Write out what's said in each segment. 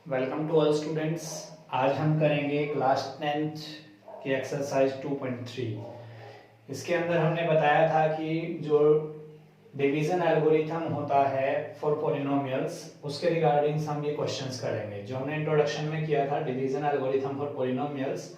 Welcome to all students. आज हम करेंगे क्लास 10th की एक्सरसाइज 2.3। इसके अंदर हमने बताया था कि जो डिवीजन एल्गोरिथम होता है फॉर पॉलिनोमियल्स, उसके रिगार्डिंग हम ये क्वेश्चंस करेंगे जो हमने इंट्रोडक्शन में किया था। डिवीजन एल्गोरिथम फॉर पॉलिनोमियल्स,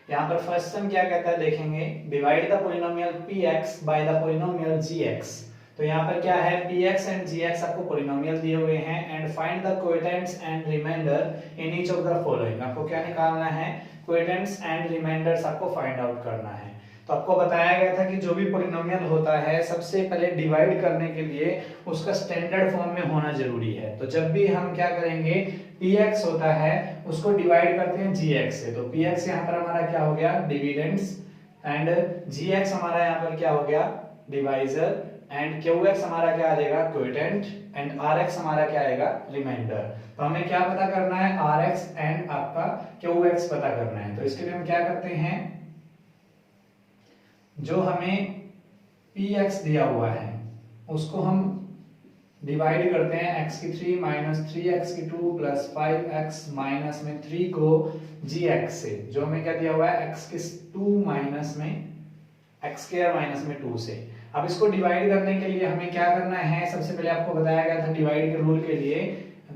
यहाँ पर फर्स्ट हम क्या कहता है देखेंगे, divide the polynomial px by the polynomial gx। तो यहाँ पर क्या है, px एंड gx आपको पॉलिनोमियल दिए हुए हैं and find the coefficients and remainder in each of the following. आपको क्या निकालना है, कोएफिशिएंट्स एंड रिमाइंडर्स आपको फाइंड आउट करना है। तो आपको बताया गया था कि जो भी पॉलिनोमियल होता है सबसे पहले डिवाइड करने के लिए उसका स्टैंडर्ड फॉर्म में होना जरूरी है। तो जब भी हम क्या करेंगे, px होता है उसको डिवाइड करते हैं gx से। तो px यहाँ पर हमारा क्या हो गया, डिविडेंड्स, एंड gx हमारा यहाँ पर क्या हो गया, डिवाइजर, एंड qx हमारा क्या आ जाएगा, कोएफिशिएंट, एंड rx हमारा क्या आएगा, रिमाइंडर। तो हमें क्या पता करना है, rx एंड आपका qx पता करना है। तो इसके लिए हम क्या करते हैं, जो हमें px दिया हुआ है उसको हम डिवाइड करते हैं x की 3 माइनस 3x की 2 प्लस 5x माइनस में 3 को gx से, जो हमें क्या दिया हुआ है x की 2 माइनस में x स्क्वायर माइनस में 2 से। अब इसको डिवाइड करने के लिए हमें क्या करना है, सबसे पहले आपको बताया गया था डिवाइड के रूल के लिए,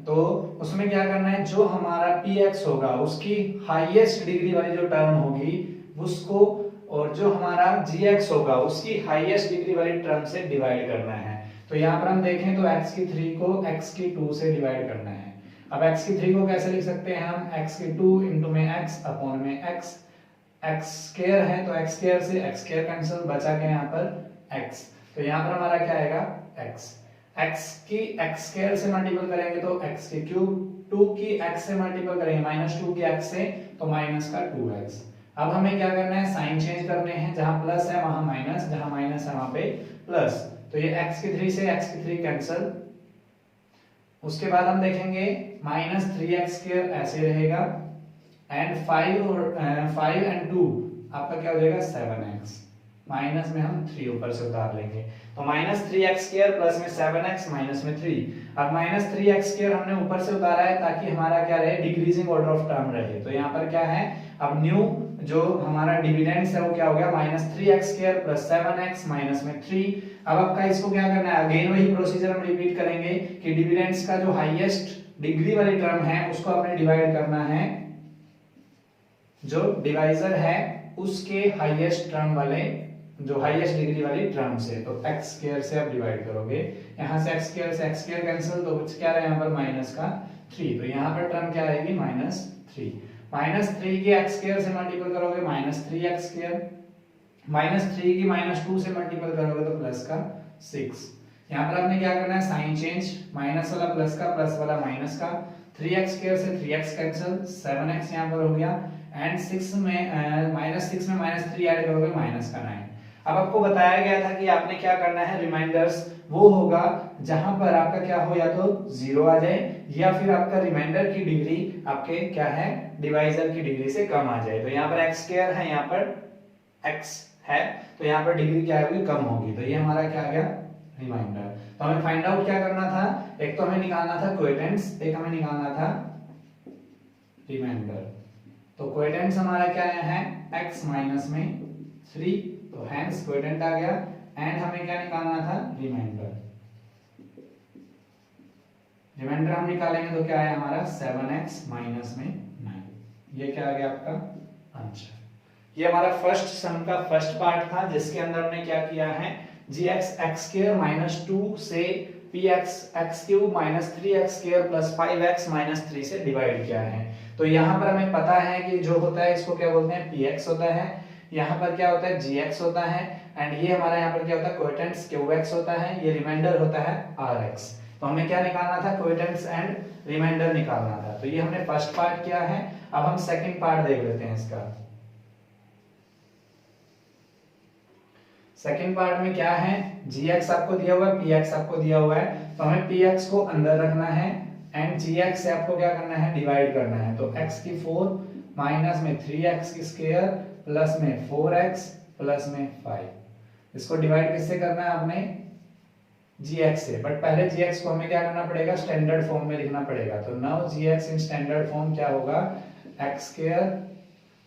तो उसमें क्या करना है, जो हमारा px होगा उसकी हाईएस्ट डिग्री वाली जो टर्म होगी उसको, और जो हमारा gx होगा उसकी हाईएस्ट डिग्री वाली टर्म से डिवाइड करना है। तो यहाँ पर हम देखें तो x की 3 को x की 2 से डिवाइड करना है। अब x की 3 को कैसे लिख सकते हैं हम, x की 2 इंटू में x अपॉन में x, x स्क्वायर है तो x स्क्वायर से x स्क्वायर कैंसिल, बचा के यहाँ पर x। तो यहाँ पर हमारा क्या आएगा, x, x की x स्क्वायर से मल्टीपल करेंगे तो x की क्यूब, 2 की x से मल्टीपल करेंगे माइनस 2 की x से तो माइनस का 2x। अब हमें क्या करना है, साइन चेंज करने हैं, जहां प्लस है वहां माइनस, जहां माइनस है वहां पे प्लस। तो ये x की 3 से x की 3 कैंसिल। उसके बाद हम देखेंगे माइनस 3x स्क्वायर ऐसे रहेगा, एंड 5 एंड 2 आपका क्या हो जाएगा, 7x, माइनस में हम 3 ऊपर से उतार लेंगे। तो माइनस 3x स्क्वायर प्लस में 7x माइनस में 3। अब माइनस 3x स्क्वायर हमने ऊपर से उतारा है ताकि हमारा क्या रहे, डिक्रीजिंग ऑर्डर ऑफ टर्म रहे। तो यहाँ पर क्या है, अब न्यू जो हमारा डिविडेंड्स है वो क्या हो गया, minus 3x square plus 7x minus में 3। अब आपका इसको क्या करना है, अगेन वही प्रोसीजर हम रिपीट करेंगे कि डिविडेंड्स का जो हाईएस्ट डिग्री वाली टर्म है उसको आपने डिवाइड करना है, जो डिवाइजर है उसके हाईएस्ट टर्म वाले, जो हाईएस्ट डिग्री वाली टर्म से। तो x स्क्वायर से आप डिवाइड करोगे, यहां से x स्क्वायर से x स्क्वायर कैंसिल, तो कुछ क्या रहा है यहाँ पर माइनस का 3। तो यहाँ पर टर्म क्या आएगी, माइनस 3। माइनस 3 की x स्क्वायर से मल्टीपल करोगे माइनस 3x स्क्वायर, माइनस 3 की माइनस 2 से मल्टीपल करोगे तो प्लस का 6। यहाँ पर आपने क्या करना है, साइन चेंज, माइनस वाला प्लस का, प्लस वाला माइनस का, 3x स्क्वायर से 3x कैंसिल, 7x यहाँ पर हो गया, एंड 6 में माइनस 6 में माइनस 3 ऐड करोगे माइनस का 9। अब आपको बताया गया था कि आपने क्या करना है, रिमाइंडर्स वो होगा जहां पर आपका क्या हो, या तो 0 आ जाए या फिर आपका रिमाइंडर की डिग्री आपके क्या है, डिवाइजर की डिग्री से कम आ जाए। तो यहाँ पर x स्क्वायर है, यहाँ पर x है, तो यहाँ पर डिग्री क्या होगी, कम होगी। तो ये हमारा क्या आ गया, रिमाइंडर। तो हमें फाइंड आउट क्या करना था, एक तो हमें निकालना था कोएफिशिएंट्स, एक हमें निकालना था रिमाइंडर। तो कोएफिशिएंट्स हमारा क्या है, x माइनस में 3, तो हेंस कोएफिशिएंट आ गया, एंड हमें क्या निकालना था, रिमाइंडर। रिमाइंडर हम निकालेंगे तो क्या है हमारा 7x माइनस में 9। ये क्या आ गया आपका आंसर। ये हमारा फर्स्ट सम का फर्स्ट पार्ट था जिसके अंदर हमने क्या किया है, gx x स्क्वायर माइनस 2 से px x cube minus 3x square plus 5x minus 3 से डिवाइड किया है। तो यहाँ पर हमें पता है कि जो होता है इसको क्या बोलते हैं, px होता है, यहाँ पर क्या होता है, gx होता है, एंड ये हमारा यहाँ पर क्या होता है, कोएफिशिएंट्स qx होता है, ये रिमाइंडर होता है rx। तो हमें क्या निकालना था, कोएफिशिएंट्स एंड रिमाइंडर निकालना था। तो ये हमने फर्स्ट पार्ट किया है। अब हम सेकंड पार्ट देख लेते हैं इसका। सेकंड पार्ट में क्या है, gx आपको दिया हुआ है, px आपको दिया हुआ है, तो हमें px को अंदर रखना है एंड gx से आपको क्या करना है, डिवाइड करना है। तो x की 4 माइनस में 3x की स्क्वायर प्लस में 4x प्लस में 5, इसको डिवाइड किससे करना है आपने, gx से, बट पहले gx को हमें क्या करना पड़ेगा, स्टैंडर्ड फॉर्म में लिखना पड़ेगा। तो now gx in standard form क्या होगा, x स्क्वायर,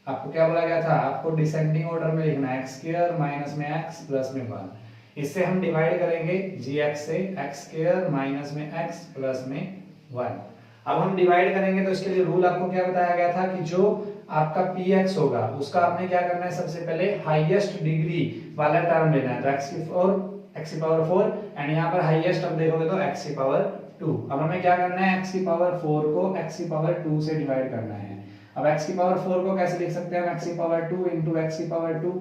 आपको क्या बोला गया था, आपको डिसेंडिंग ऑर्डर में लिखना है, x स्क्वायर माइनस में x प्लस में 1। इससे हम डिवाइड करेंगे gx से, x स्क्वायर माइनस में x प्लस में 1। अब हम डिवाइड करेंगे तो इसके लिए रूल आपको क्या बताया गया था कि जो आपका px होगा उसका आपने क्या करना है, सबसे पहले हाईएस्ट डिग्री वाला टर्म लेना है। तो x की पावर 4 एंड यहाँ पर हाईएस्ट अब देखोगे तो x की पावर 2। अब हमें क्या करना है, x की पावर 4 को x की पावर 2 से डिवाइड करना है। अब x की पावर 4 को कैसे लिख सकते हैं, x की पावर 2 इंटू x की पावर 2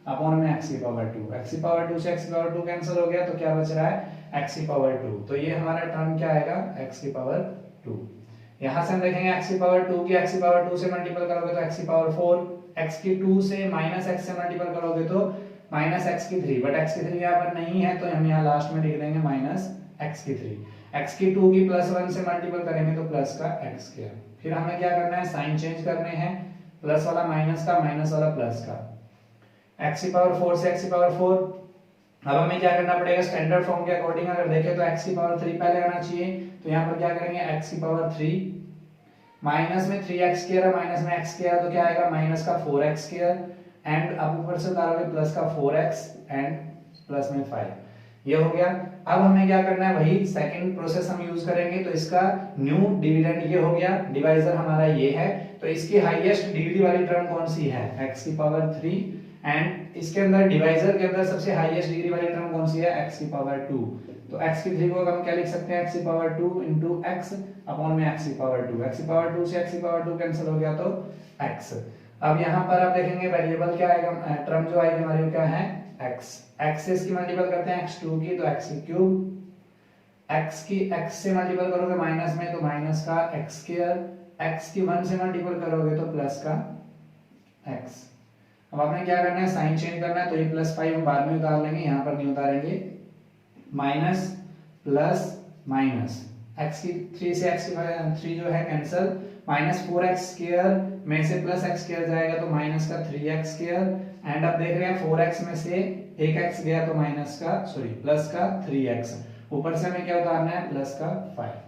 अपॉन में x की पावर 2। x की पावर 2 से x की पावर 2 कैंसिल हो गया, तो क्या बच रहा है x की पावर 2। तो ये हमारा टर्म क्या आएगा, x की पावर 2। यहाँ से हम देखेंगे x की पावर 2 की x की पावर 2 से मल्टीपल करोगे तो x की पावर 4, x की 2 से माइनस x से मल्टीपल करोगे तो माइनस x की 3, बट x की 3 यहाँ पर नहीं है तो हम यहाँ लास्ट में लिख देंगे माइनस x की 3। x की 2 की प्लस 1 से मल्टीपल करेंगे तो प्लस का x स्क्वायर। फिर हमें क्या करना है, साइन चेंज करने हैं, प्लस वाला माइनस का, माइनस वाला प्लस का। x की पावर 4 से x की पावर 4, अब हमें क्या करना पड़ेगा, स्टैंडर्ड फॉर्म के अकॉर्डिंग अगर देखें तो x की पावर 3 पहले आना चाहिए। तो यहाँ पर क्या करेंगे, x की पावर 3 माइनस में 3x स्क्वायर है, माइनस में x स्क्वायर तो क्या आएगा, माइनस का 4x स्क्वायर एंड अब ऊपर से उतारोगे प्लस का 4x एंड प्लस में 5। ये हो गया। अब हमें क्या करना है, वही सेकंड प्रोसेस हम यूज करेंगे। तो इसका न्यू डिविडेंड ये हो गया, डिवाइजर हमारा ये है। तो इसकी हाईएस्ट डिग्री वाली टर्म कौन सी है, x की पावर 3 एंड इसके अंदर डिवाइजर के अंदर सबसे हाईएस्ट डिग्री वाली टर्म कौन सी है, x की पावर 2। तो x की 3 को हम क्या लिख सकते हैं, x की पावर 2 into x अपॉन में x की पावर 2। x की पावर 2 से x की पावर 2 कैंसिल हो गया तो x। अब यहाँ पर आप देखेंगे वेरिएबल क्या आएगा, टर्म जो आएगी हमारी वो क्या है, x। x से इसकी मल्टीपल करते हैं x2 की तो x की क्यूब, x की x से मल्टीपल करोगे माइनस में तो माइनस का x स्क्वायर, x की 1 से मल्टीपल करोगे तो प्लस का x। अब आपने क्या करना है, साइन चेंज करना है। तो ये प्लस 5 हम बाद में उतार लेंगे, यहाँ पर नहीं उतारेंगे। माइनस प्लस माइनस, x की 3 से x की 3 जो है कैंसिल, माइनस 4x स्क्वायर में से प्लस x स्क्वायर जाएगा तो माइनस का 3x स्क्वायर एंड अब देख रहे हैं 4x में से एक x गया तो माइनस का प्लस का 3x, ऊपर से हमें क्या उतारना है, प्लस का 5।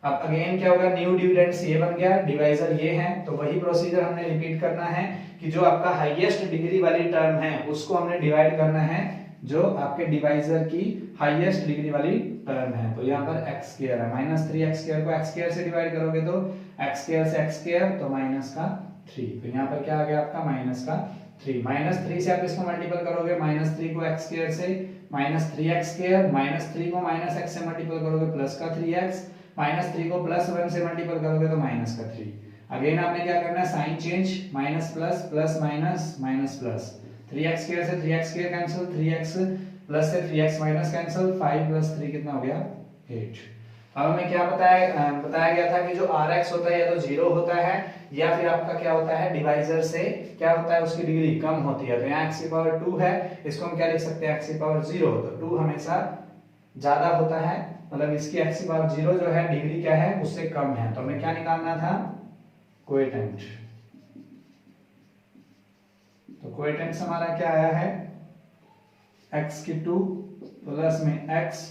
अब अगेन क्या होगा, न्यू डिविडेंड्स ये बन गया, डिवाइजर ये है। तो वही प्रोसीजर हमने रिपीट करना है कि जो आपका हाईएस्ट डिग्री वाली टर्म है उसको हमने डिवाइड करना है जो आपके डिवाइजर की हाईएस्ट डिग्री वाली टर्म है। तो यहाँ पर x स्क्वायर है, माइनस 3x स्क्वायर को x स्क्वायर से डिवाइड करोगे तो x स्क्वायर से x स्क्वायर तो माइनस का 3। तो यहाँ पर क्या आ गया आपका, माइनस का 3। माइनस 3 से आप इसको मल्टीपल करोगे, माइनस 3 को x स्क्वायर से माइनस 3x स्क्वायर, माइनस 3 को माइनस x से मल्टीपल करोगे प्लस का 3x, माइनस 3 को प्लस 1 से मल्टीपल करोगे तो माइनस का 3। अगेन आपने क्या करना है, sign change, minus plus plus minus minus plus, 3x square से 3x square cancel, 3x plus से 3x माइनस कैंसिल, 5 प्लस 3 कितना हो गया, 8। अब हमें क्या बताया गया था कि जो rx होता है या तो 0 होता है या फिर आपका क्या होता है, डिवाइजर से क्या होता है, उसकी डिग्री कम होती है। तो यहाँ x की पावर 2 है, इसको हम क्या लिख सकते हैं, x की पावर 0। तो 2 हमेशा ज्यादा होता है, मतलब इसकी x की पावर 0 जो है डिग्री क्या है, उससे कम है। तो हमें क्या निकालना था, कोएफिशिएंट। तो कोएफिशिएंट हमारा क्या आया है, x की 2 प्लस में x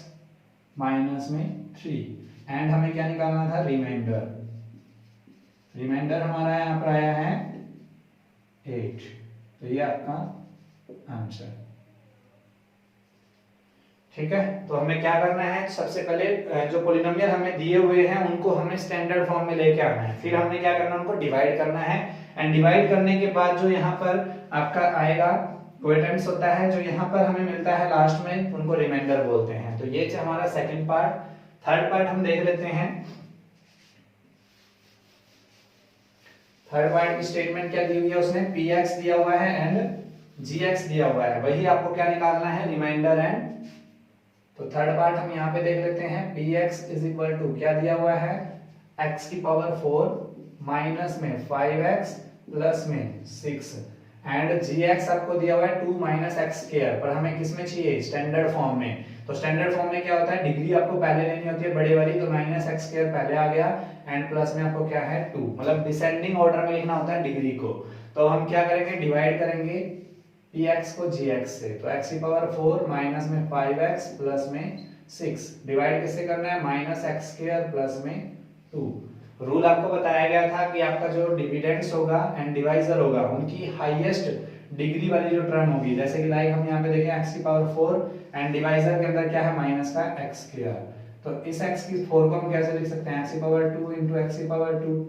माइनस में 3 एंड हमें क्या निकालना था, रिमाइंडर। रिमाइंडर हमारा यहाँ पर आया है 8। तो ये आपका आंसर, ठीक है। तो हमें क्या करना है, सबसे पहले जो पॉलिनोमियल हमें दिए हुए हैं उनको हमें स्टैंडर्ड फॉर्म में लेके आना है, फिर हमें क्या करना है, उनको डिवाइड करना है एंड डिवाइड करने के बाद जो यहाँ पर आपका आएगा कोएफिशिएंट्स होता है, जो यहाँ पर हमें मिलता है लास्ट में, उनको रिमाइंडर बोलते हैं। तो ये हमारा सेकंड पार्ट। थर्ड पार्ट हम देख लेते हैं। थर्ड पार्ट की स्टेटमेंट क्या दी हुई है, उसने px दिया हुआ है एंड gx दिया हुआ है, वही आपको क्या निकालना है, रिमाइंडर एंड। तो थर्ड पार्ट हम यहाँ पे देख लेते हैं, px इज इक्वल टू क्या दिया हुआ है, x की पावर 4 माइनस में 5x प्लस में 6 एंड gx आपको दिया हुआ है 2 माइनस x स्क्वायर, पर हमें किस में चाहिए, स्टैंडर्ड फॉर्म में। तो स्टैंडर्ड फॉर्म में क्या होता है, डिग्री आपको पहले लेनी होती है बड़े वाली, तो माइनस x स्क्वायर पहले आ गया एंड प्लस में आपको क्या है 2, मतलब डिसेंडिंग ऑर्डर में लिखना होता है डिग्री को। तो हम क्या करेंगे, डिवाइड करेंगे px को gx से। तो x की पावर 4 माइनस में 5x प्लस में 6। डिवाइड किससे करना है, माइनस एक्स स्क्वायर प्लस में 2। रूल आपको बताया गया था कि आपका जो डिविडेंड्स होगा एंड डिवाइजर होगा उनकी हाईएस्ट डिग्री वाली जो टर्म होगी, जैसे कि लाइक हम यहाँ पे देखें x की पावर 4 एंड डिवाइजर के अंदर क्या है माइनस का x स्क्वायर, तो इस x की 4 को हम कैसे लिख सकते हैं, x की पावर 2 into x की पावर 2,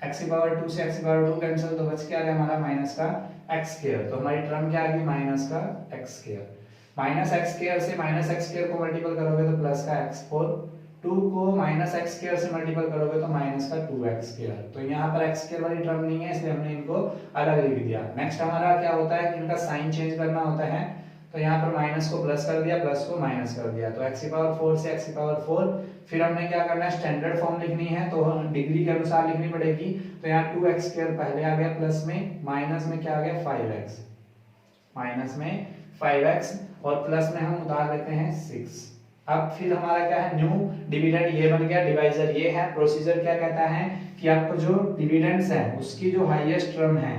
x की पावर 2 से x की पावर 2 कैंसिल, तो बच क्या आ गया हमारा माइनस का x स्क्वायर। तो हमारी टर्म क्या आ गई माइनस का x square. Minus x square से माइनस x स्क्वायर को मल्टीपल करोगे तो प्लस का x4, 2 को माइनस x स्क्वायर से मल्टीपल करोगे तो माइनस का 2x स्क्वायर। तो यहाँ पर x स्क्वायर वाली टर्म नहीं है इसलिए हमने इनको अलग लिख दिया। नेक्स्ट हमारा क्या होता है कि इनका साइन चेंज करना होता है, तो यहाँ पर माइनस को प्लस कर दिया, प्लस को माइनस कर दिया, तो x की पावर 4 से x की पावर 4। फिर हमने क्या करना है, स्टैंडर्ड फॉर्म लिखनी है तो डिग्री के अनुसार लिखनी पड़ेगी, तो यहाँ 2x स्क्वायर पहले आ गया प्लस में, माइनस में क्या आ गया 5x, माइनस में 5x और प्लस में हम उतार लेते हैं 6। अब फिर हमारा क्या है, न्यू डिविडेंड ये बन गया, डिवाइजर ये है। प्रोसीजर क्या कहता है कि आपको जो डिविडेंड्स है उसकी जो हाईएस्ट टर्म है,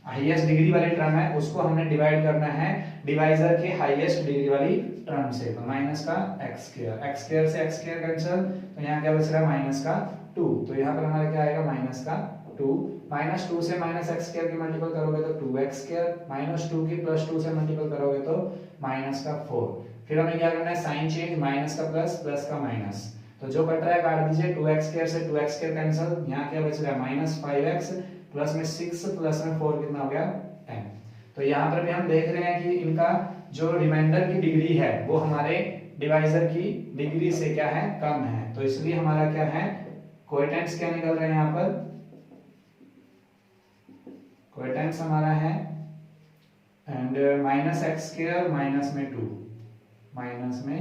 हाईएस्ट डिग्री वाली टर्म है, उसको हमने डिवाइड करना है डिवाइजर के हाईएस्ट डिग्री वाली टर्म से। तो माइनस का x स्क्वायर से x स्क्वायर कैंसिल, तो यहाँ क्या बच रहा है माइनस का 2, तो यहाँ पर हमारा क्या आएगा माइनस का 2। माइनस 2 से माइनस x स्क्वायर की मल्टीपल करोगे तो 2x स्क्वायर, माइनस 2 की प्लस 2 से मल्टीपल करोगे तो माइनस का 4। फिर हमें क्या करना है, साइन चेंज, माइनस का प्लस, प्लस का माइनस, तो जो कट रहा है काट दीजिए, 2x स्क्वायर से 2x स्क्वायर कैंसिल, यहाँ क्या बच रहा है माइनस 5x प्लस में 6 प्लस में 4 कितना हो गया 10। तो यहाँ पर भी हम देख रहे हैं कि इनका जो रिमाइंडर की डिग्री है वो हमारे डिवाइजर की डिग्री से क्या है कम है, तो इसलिए हमारा क्या है कोएटेंट्स क्या निकल रहे हैं, यहाँ पर कोएटेंट्स हमारा है and minus x square minus में 2, माइनस में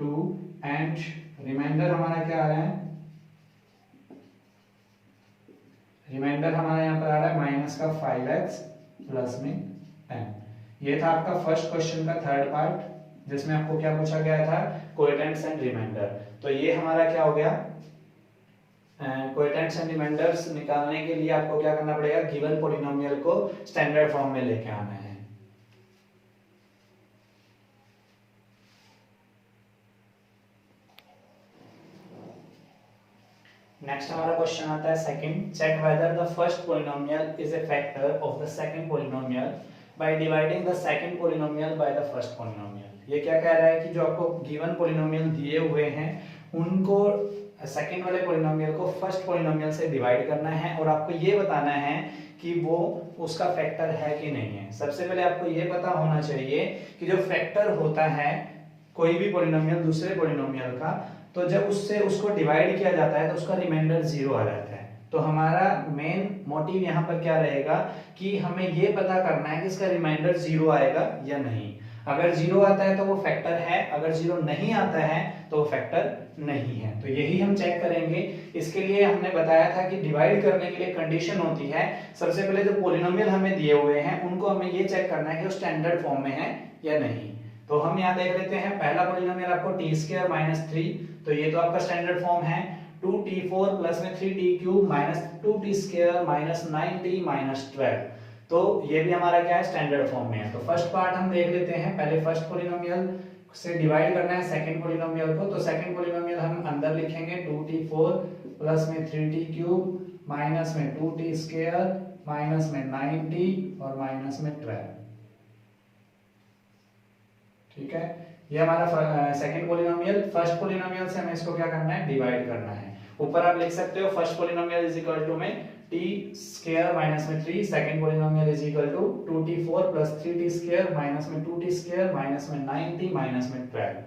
2 एंड रिमाइंडर हमारा क्या आ रहा है, रिमाइंडर हमारा यहाँ पर आ रहा है माइनस का 5x प्लस में 10। ये था आपका फर्स्ट क्वेश्चन का थर्ड पार्ट, जिसमें आपको क्या पूछा गया था, कोएटेंट्स एंड रिमाइंडर। तो ये हमारा क्या हो गया, कोएटेंट्स एंड रिमाइंडर्स निकालने के लिए आपको क्या करना पड़ेगा, गिवन पॉलिनोमियल को स्टैंडर्ड फॉर्म में लेके आना है। नेक्स्ट हमारा क्वेश्चन आता है second, check whether the first polynomial is a factor of the second polynomial by dividing the second polynomial by the first polynomial. ये क्या कह रहा है कि जो आपको गिवन पॉलिनोमियल दिए हुए हैं उनको सेकंड वाले पॉलिनोमियल को फर्स्ट पॉलिनोमियल से डिवाइड करना है और आपको ये बताना है कि वो उसका फैक्टर है कि नहीं है। सबसे पहले आपको ये पता होना चाहिए कि जो फैक्टर होता है कोई भी पॉलिनोमियल दूसरे पॉलिनोमियल का, तो जब उससे उसको डिवाइड किया जाता है तो उसका रिमाइंडर 0 आ जाता है। तो हमारा मेन मोटिव यहाँ पर क्या रहेगा कि हमें ये पता करना है कि इसका रिमाइंडर 0 आएगा या नहीं। अगर 0 आता है तो वो फैक्टर है, अगर 0 नहीं आता है तो वो फैक्टर नहीं है। तो यही हम चेक करेंगे। इसके लिए हमने बताया था कि डिवाइड करने के लिए कंडीशन होती है, सबसे पहले जो पॉलिनोमियल हमें दिए हुए हैं उनको हमें ये चेक करना है कि वो स्टैंडर्ड फॉर्म में है या नहीं। तो हम यहाँ देख लेते हैं, पहला पॉलिनोमियल आपको t स्क्वायर माइनस 3, तो ये तो आपका स्टैंडर्ड फॉर्म है। 2t4 प्लस में 3t cube minus 2t square minus 9t minus 12, तो ये भी हमारा क्या है स्टैंडर्ड फॉर्म में है। तो फर्स्ट पार्ट हम देख लेते हैं, पहले फर्स्ट पॉलिनोमियल से डिवाइड करना है सेकंड पॉलिनोमियल को, तो सेकंड पॉलिनोमियल हम अंदर लिखेंगे 2t4 प्लस में 3t क्यूब माइनस में 2t स्क्वायर माइनस में 9t और माइनस में 12। ठीक है, ये हमारा सेकंड पॉलिनोमियल। फर्स्ट पॉलिनोमियल से हमें इसको क्या करना है, डिवाइड करना है। ऊपर आप लिख सकते हो first polynomial is equal to में t स्क्वायर माइनस में 3, second polynomial is equal to 2t4 plus 3t square minus में 2t स्क्वायर माइनस में 9t माइनस में 12।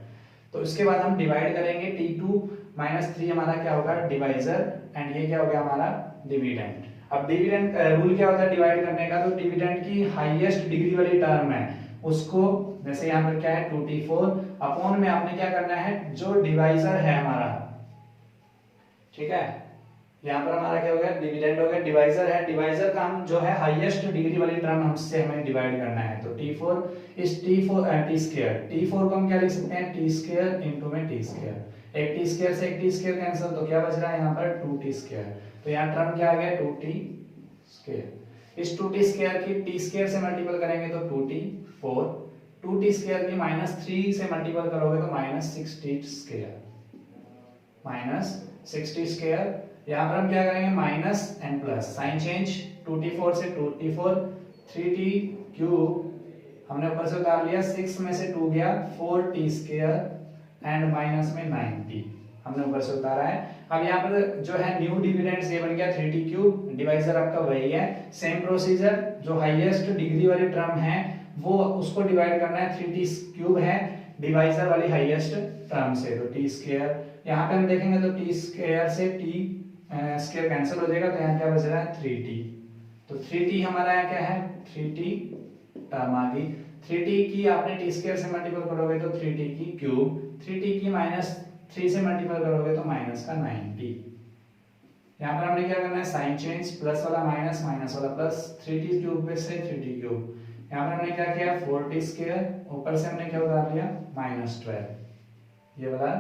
तो इसके बाद हम डिवाइड करेंगे, t2 माइनस 3 हमारा क्या होगा डिवाइजर एंड ये क्या हो गया हमारा डिविडेंड। अब डिविडेंड रूल क्या होता है डिवाइड करने का, तो डिविडेंड की हाईएस्ट डिग्री वाली टर्म है उसको, जैसे यहाँ पर क्या है 2t4 अपॉन में आपने क्या करना है जो डिवाइजर है हमारा, ठीक है, यहाँ पर हमारा क्या हो गया डिविडेंड हो गया, डिवाइजर है, डिवाइजर का हम जो है हाईएस्ट डिग्री वाली टर्म हमसे हमें डिवाइड करना है। तो t4 इस t स्क्वायर, t4 को हम क्या लिख सकते हैं t स्क्वायर इनटू में t स्क्वायर, एक t स्क्वायर से एक t स्क्वायर कैंसिल, तो क्या बच रहा है यहाँ पर 2t स्क्वायर, तो यहाँ टर्म क्या आ गया 2t स्क्वायर। इस 2t स्क्वायर की t स्क्वायर से मल्टीपल करेंगे तो 2t4 2t² की -3 से मल्टीपल करोगे तो -60², -60²। यहाँ पर हम क्या करेंगे minus and plus, sign change, 2t4 से 2t4, 3t³ हमने ऊपर से उतार लिया, 6 में से 2 गया, 4t² एंड माइनस में 9t हमने ऊपर से उतारा है। अब यहाँ पर जो है न्यू डिविडेंड्स ये बन गया 3t³, डिवाइजर आपका वही है, सेम प्रोसीजर, जो हाईएस्ट डिग्री वाली टर्म है वो उसको डिवाइड करना है, 3t³ है डिवाइजर वाली हाईएस्ट टर्म से, तो t², यहाँ पे हम देखेंगे तो t² से t² कैंसिल हो जाएगा, तो यहाँ क्या बच रहा है 3t, तो 3t हमारा यहाँ क्या है 3t टर्म आ गई। 3t की आपने t² से मल्टीपल करोगे तो 3t³, 3t की -3 से मल्टीपल करोगे तो माइनस का 9t। यहाँ पर हमने क्या करना है साइन चेंज, प्लस वाला माइनस, माइनस वाला प्लस, 3t³ पे से 3t³, यहाँ पर हमने क्या किया 4t², ऊपर से हमने क्या उतार लिया -12, ये वाला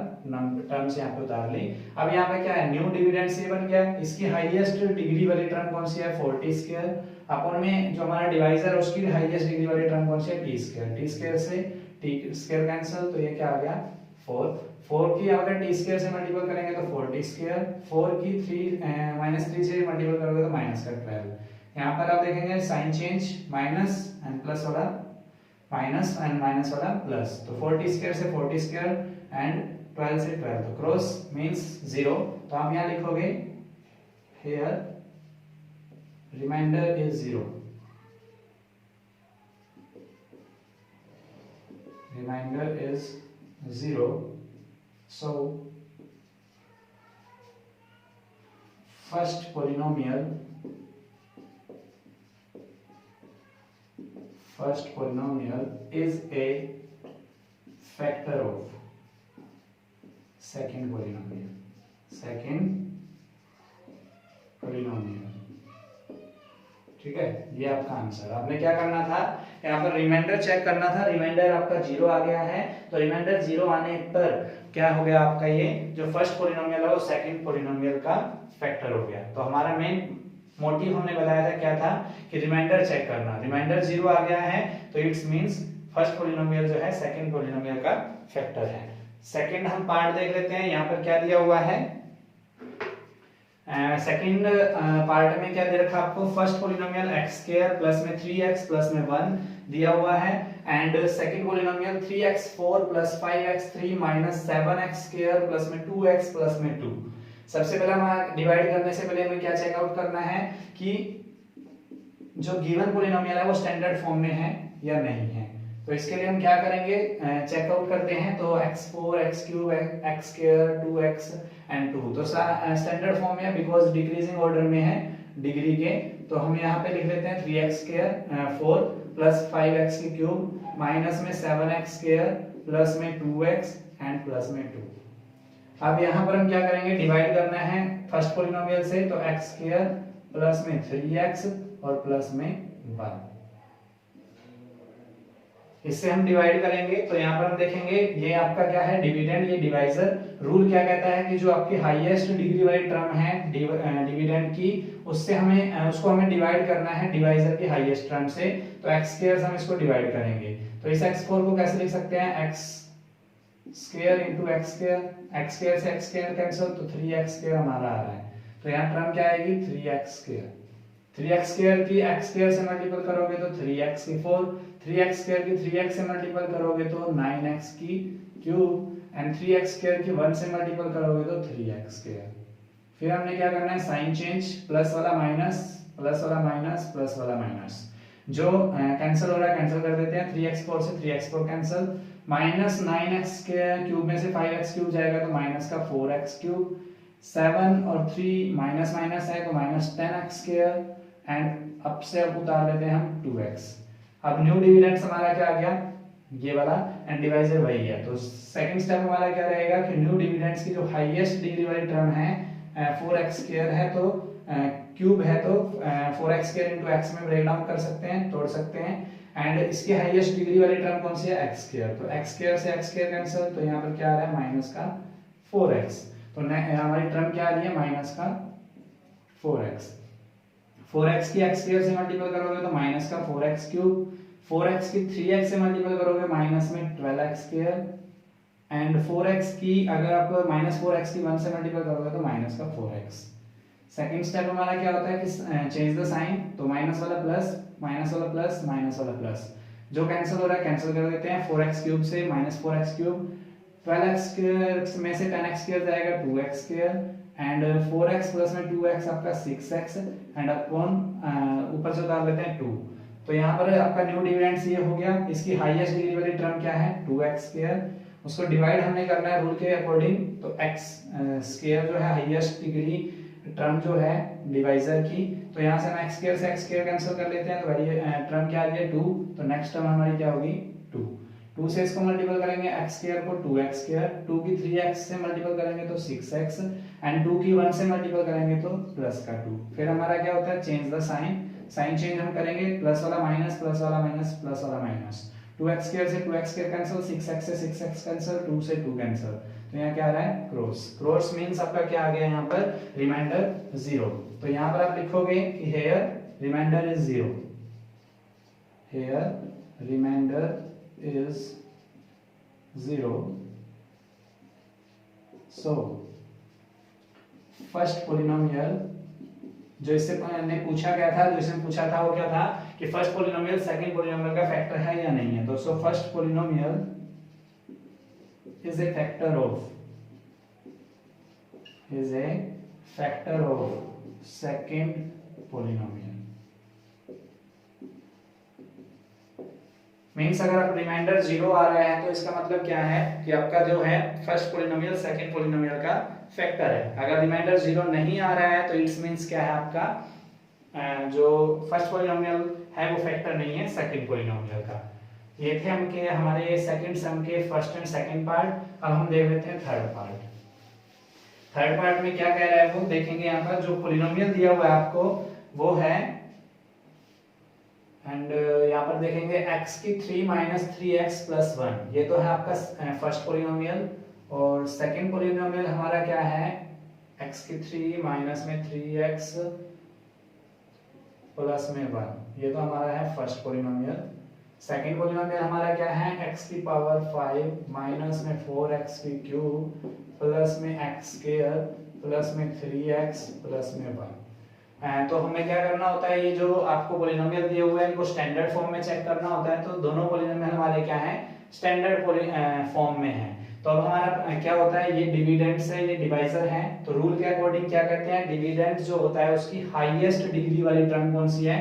टर्म्स यहाँ पे उतार ली। अब यहाँ पे क्या है न्यू डिविडेंड ये बन गया, इसकी हाईएस्ट डिग्री वाली टर्म कौन सी है 4t², अपन में जो हमारा डिवाइजर है उसकी हाईएस्ट डिग्री वाली टर्म कौन सी है t², t² से t² कैंसिल, तो ये क्या आ गया 4 की अगर t² से मल्टीपल करेंगे तो 4t², 4 की -3 से मल्टीपल करोगे तो -12। यहाँ पर आप देखेंगे sign change, minus and plus वाला माइनस एंड माइनस वाला प्लस, तो 4t² से 4t² एंड 12 से 12, तो क्रॉस मींस 0, तो आप यहाँ लिखोगे here remainder is 0, remainder is 0, so first polynomial is a factor of second polynomial, ठीक है, ये आपका आंसर। आपने क्या करना था यहाँ पर रिमाइंडर चेक करना था, रिमाइंडर आपका 0 आ गया है, तो रिमाइंडर 0 आने पर क्या हो गया आपका ये जो फर्स्ट पोलिनोमियल है वो सेकंड पोलिनोमियल का फैक्टर हो गया। तो हमारा मेन मोटिव हमने बताया था क्या था कि रिमाइंडर चेक करना, रिमाइंडर 0 आ गया है तो इट्स मींस फर्स्ट पोलिनोमियल जो है सेकंड पोलिनोमियल का फैक्टर है। सेकंड हम पार्ट देख लेते हैं, यहाँ पर क्या दिया हुआ है सेकंड पार्ट में क्या दे रखा आपको, फर्स्ट पोलिनोमियल x² प्लस में 3x प्लस में 1 दिया हुआ है, and second polynomial 3x4 plus 5x3 minus 7x² plus में 2x प्लस में 2। सबसे पहले हमें डिवाइड करने से पहले हमें क्या चेकआउट करना है कि जो गिवन पोलिनोमियल है वो स्टैंडर्ड फॉर्म में है या नहीं है। तो इसके लिए हम क्या करेंगे चेकआउट करते हैं, तो x4 x3 x², 2x and 2 तो स्टैंडर्ड फॉर्म में है बिकॉज डिक्रीजिंग ऑर्डर में है डिग्री के, तो हम यहाँ पे लिख लेते हैं 3x² 4 प्लस 5x³ माइनस में 7x² प्लस में 2x एंड प्लस में 2। अब यहाँ पर हम क्या करेंगे डिवाइड करना है फर्स्ट पोलिनोमियल से, तो x² प्लस में 3x और प्लस में 1, इससे हम डिवाइड करेंगे। तो यहाँ पर हम देखेंगे ये आपका क्या है डिविडेंड, ये डिवाइजर रूल क्या कहता है कि जो आपकी हाईएस्ट डिग्री वाली टर्म है डिविडेंड की उससे उसको हमें डिवाइड करना है डिवाइजर की हाईएस्ट टर्म से, तो x² से हम इसको डिवाइड करेंगे। तो इस x4 को कैसे लिख सकते हैं x² into x², x² से x² कैंसिल तो 3x² हमारा आ रहा है, तो यहाँ टर्म क्या आएगी 3x², 3x² की x² से मल्टीपल करोगे तो 3x की 4, 3x² की 3x से मल्टीपल करोगे तो 9x की क्यूब एंड 3x² की 1 से मल्टीपल करोगे तो 3x²। फिर हमने क्या करना है साइन चेंज, प्लस वाला माइनस, प्लस वाला माइनस, प्लस वाला माइनस, जो कैंसिल हो रहा है कैंसिल कर देते हैं, 3x4 से 3x4 कैंसिल, माइनस 9x के क्यूब में से 5x³ जाएगा तो माइनस का 4x³, 7 और 3 माइनस माइनस है तो माइनस 10x² एंड अब से अब उतार लेते हैं हम 2x। अब न्यू डिविडेंड्स हमारा क्या आ गया ये वाला एंड डिवाइजर वही है, तो सेकंड स्टेप हमारा क्या रहेगा कि न्यू डिविडेंड्स की जो हाईएस्ट डिग्री वाली टर्म है 4x² है तो क्यूब है तो 4x² into x में ब्रेक डाउन कर सकते हैं, तोड़ सकते हैं, एंड इसकी हाईएस्ट डिग्री वाली टर्म कौन सी है x², तो x² से x² कैंसिल, तो यहाँ पर क्या आ रहा है माइनस का 4x, तो हमारी टर्म क्या आ रही है माइनस का 4x। 4x की x² से मल्टीपल करोगे तो माइनस का 4x³, 4x की 3x से मल्टीपल करोगे माइनस में 12x स्क्वायर, एंड 4x की अगर आप माइनस 4x की 1 से मल्टीपल करोगे तो माइनस का 4x। सेकंड स्टेप हमारा क्या होता है कि चेंज द साइन, तो माइनस वाला प्लस, माइनस वाला प्लस, माइनस वाला प्लस, जो कैंसिल हो रहा है कैंसिल कर देते हैं। 4x क्यूब से minus 4x cube, 12x square में से 10x स्क्वायर जाएगा 2x square, and 4x plus में 2x आपका 6x, एंड अपॉन ऊपर से उतार लेते हैं 2। तो यहाँ पर आपका न्यू डिविडेंड ये हो गया। इसकी हाईएस्ट डिग्री वाली टर्म क्या है 2x स्क्वायर, उसको डिवाइड हमने करना है रूल के अकॉर्डिंग, तो x स्क्वायर जो है हाईएस्ट डिग्री टर्म जो है डिवाइजर की, तो यहाँ से हम x स्क्वायर से x स्क्वायर कैंसिल कर लेते हैं, तो टर्म क्या आ गया 2, तो नेक्स्ट टर्म हमारी क्या होगी 2। 2 से इसको मल्टीपल करेंगे x स्क्वायर को 2x स्क्वायर, 2 की 3x से मल्टीपल करेंगे तो 6x, एंड 2 की 1 से मल्टीपल करेंगे तो प्लस का 2। फिर हमारा क्या होता है change the sign, sign change हम करेंगे, प्लस वाला माइनस, प्लस वाला माइनस, प्लस वाला माइनस, 2x स्क्वायर से 2x स्क्वायर कैंसिल, 6x से 6x कैंसिल, 2 से 2 कैंसिल, तो यहाँ क्या आ रहा है क्रॉस। क्रॉस मींस आपका क्या आ गया यहाँ पर रिमाइंडर 0। तो यहाँ पर आप लिखोगे कि here remainder is 0, here remainder is 0, so first polynomial जो इससे ने पूछा गया था, जो इसने पूछा था वो क्या था कि फर्स्ट पॉलिनोमियल सेकंड पॉलिनोमियल का फैक्टर है या नहीं है। तो सो first polynomial is a factor of second polynomial। Means अगर आप रिमाइंडर 0 आ रहा है तो इसका मतलब क्या है कि आपका जो है फर्स्ट पॉलिनोमियल सेकंड पॉलिनोमियल का फैक्टर है। अगर रिमाइंडर 0 नहीं आ रहा है तो इट्स मीन्स क्या है आपका जो फर्स्ट पॉलिनोमियल है वो फैक्टर नहीं है सेकंड पॉलिनोमियल का। ये थे हमके हमारे सेकंड सम के फर्स्ट एंड सेकंड पार्ट। अब हम देख लेते हैं थर्ड पार्ट। थर्ड पार्ट में क्या कह रहा है वो देखेंगे। यहाँ पर जो पॉलिनोमियल दिया हुआ है आपको वो है, एंड यहाँ पर देखेंगे x की 3 माइनस 3x प्लस 1, ये तो है आपका फर्स्ट पॉलिनोमियल। और सेकंड पॉलिनोमियल हमारा क्या है x की 3 माइनस में 3x प्लस में 1, ये तो हमारा है फर्स्ट पॉलिनोमियल। सेकंड पॉलिनोमियल हमारा क्या है x की पावर 5 माइनस में 4x की क्यूब प्लस में x स्क्वायर प्लस में 3x प्लस में 1। तो हमें क्या करना होता है, ये जो आपको पॉलिनोमियल दिए हुए हैं इनको स्टैंडर्ड फॉर्म में चेक करना होता है। तो दोनों पॉलिनोमियल हमारे क्या है स्टैंडर्ड फॉर्म में है। तो अब हमारा क्या होता है, ये डिविडेंड्स है, ये डिवाइजर है। तो रूल के अकॉर्डिंग क्या कहते हैं, डिविडेंड जो होता है उसकी हाईएस्ट डिग्री वाली टर्म कौन सी है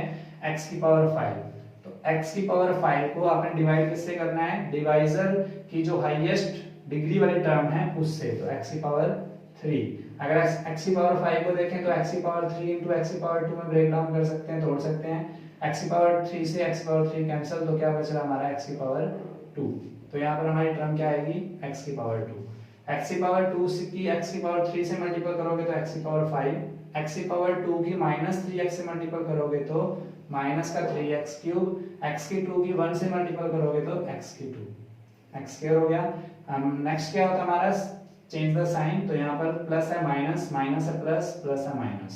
x की पावर 5। तो x की पावर 5 को आपने डिवाइड किससे करना है, डिवाइजर की जो हाईएस्ट डिग्री वाली टर्म है उससे। तो x की पावर 3, अगर x की पावर 5 को देखें तो x की पावर 3 into x की पावर 2 में ब्रेक डाउन कर सकते हैं, तोड़ सकते हैं। x की पावर 3 से x की पावर 3 कैंसिल, तो क्या बच रहा हमारा x की पावर 2। तो यहाँ पर हमारी टर्म क्या आएगी x की पावर 2। x की पावर 2 की x की पावर 3 से मल्टीपल करोगे तो x की पावर 5, x की पावर 2 की माइनस 3x से मल्टीपल करोगे तो माइनस का 3x क्यूब, x की 2 की 1 से मल्टीपल करोगे तो x की 2, x स्क्वायर हो गया। नेक्स्ट क्या होता है हमारा चेंज द साइन। तो यहाँ पर प्लस है माइनस, माइनस है प्लस, प्लस है माइनस,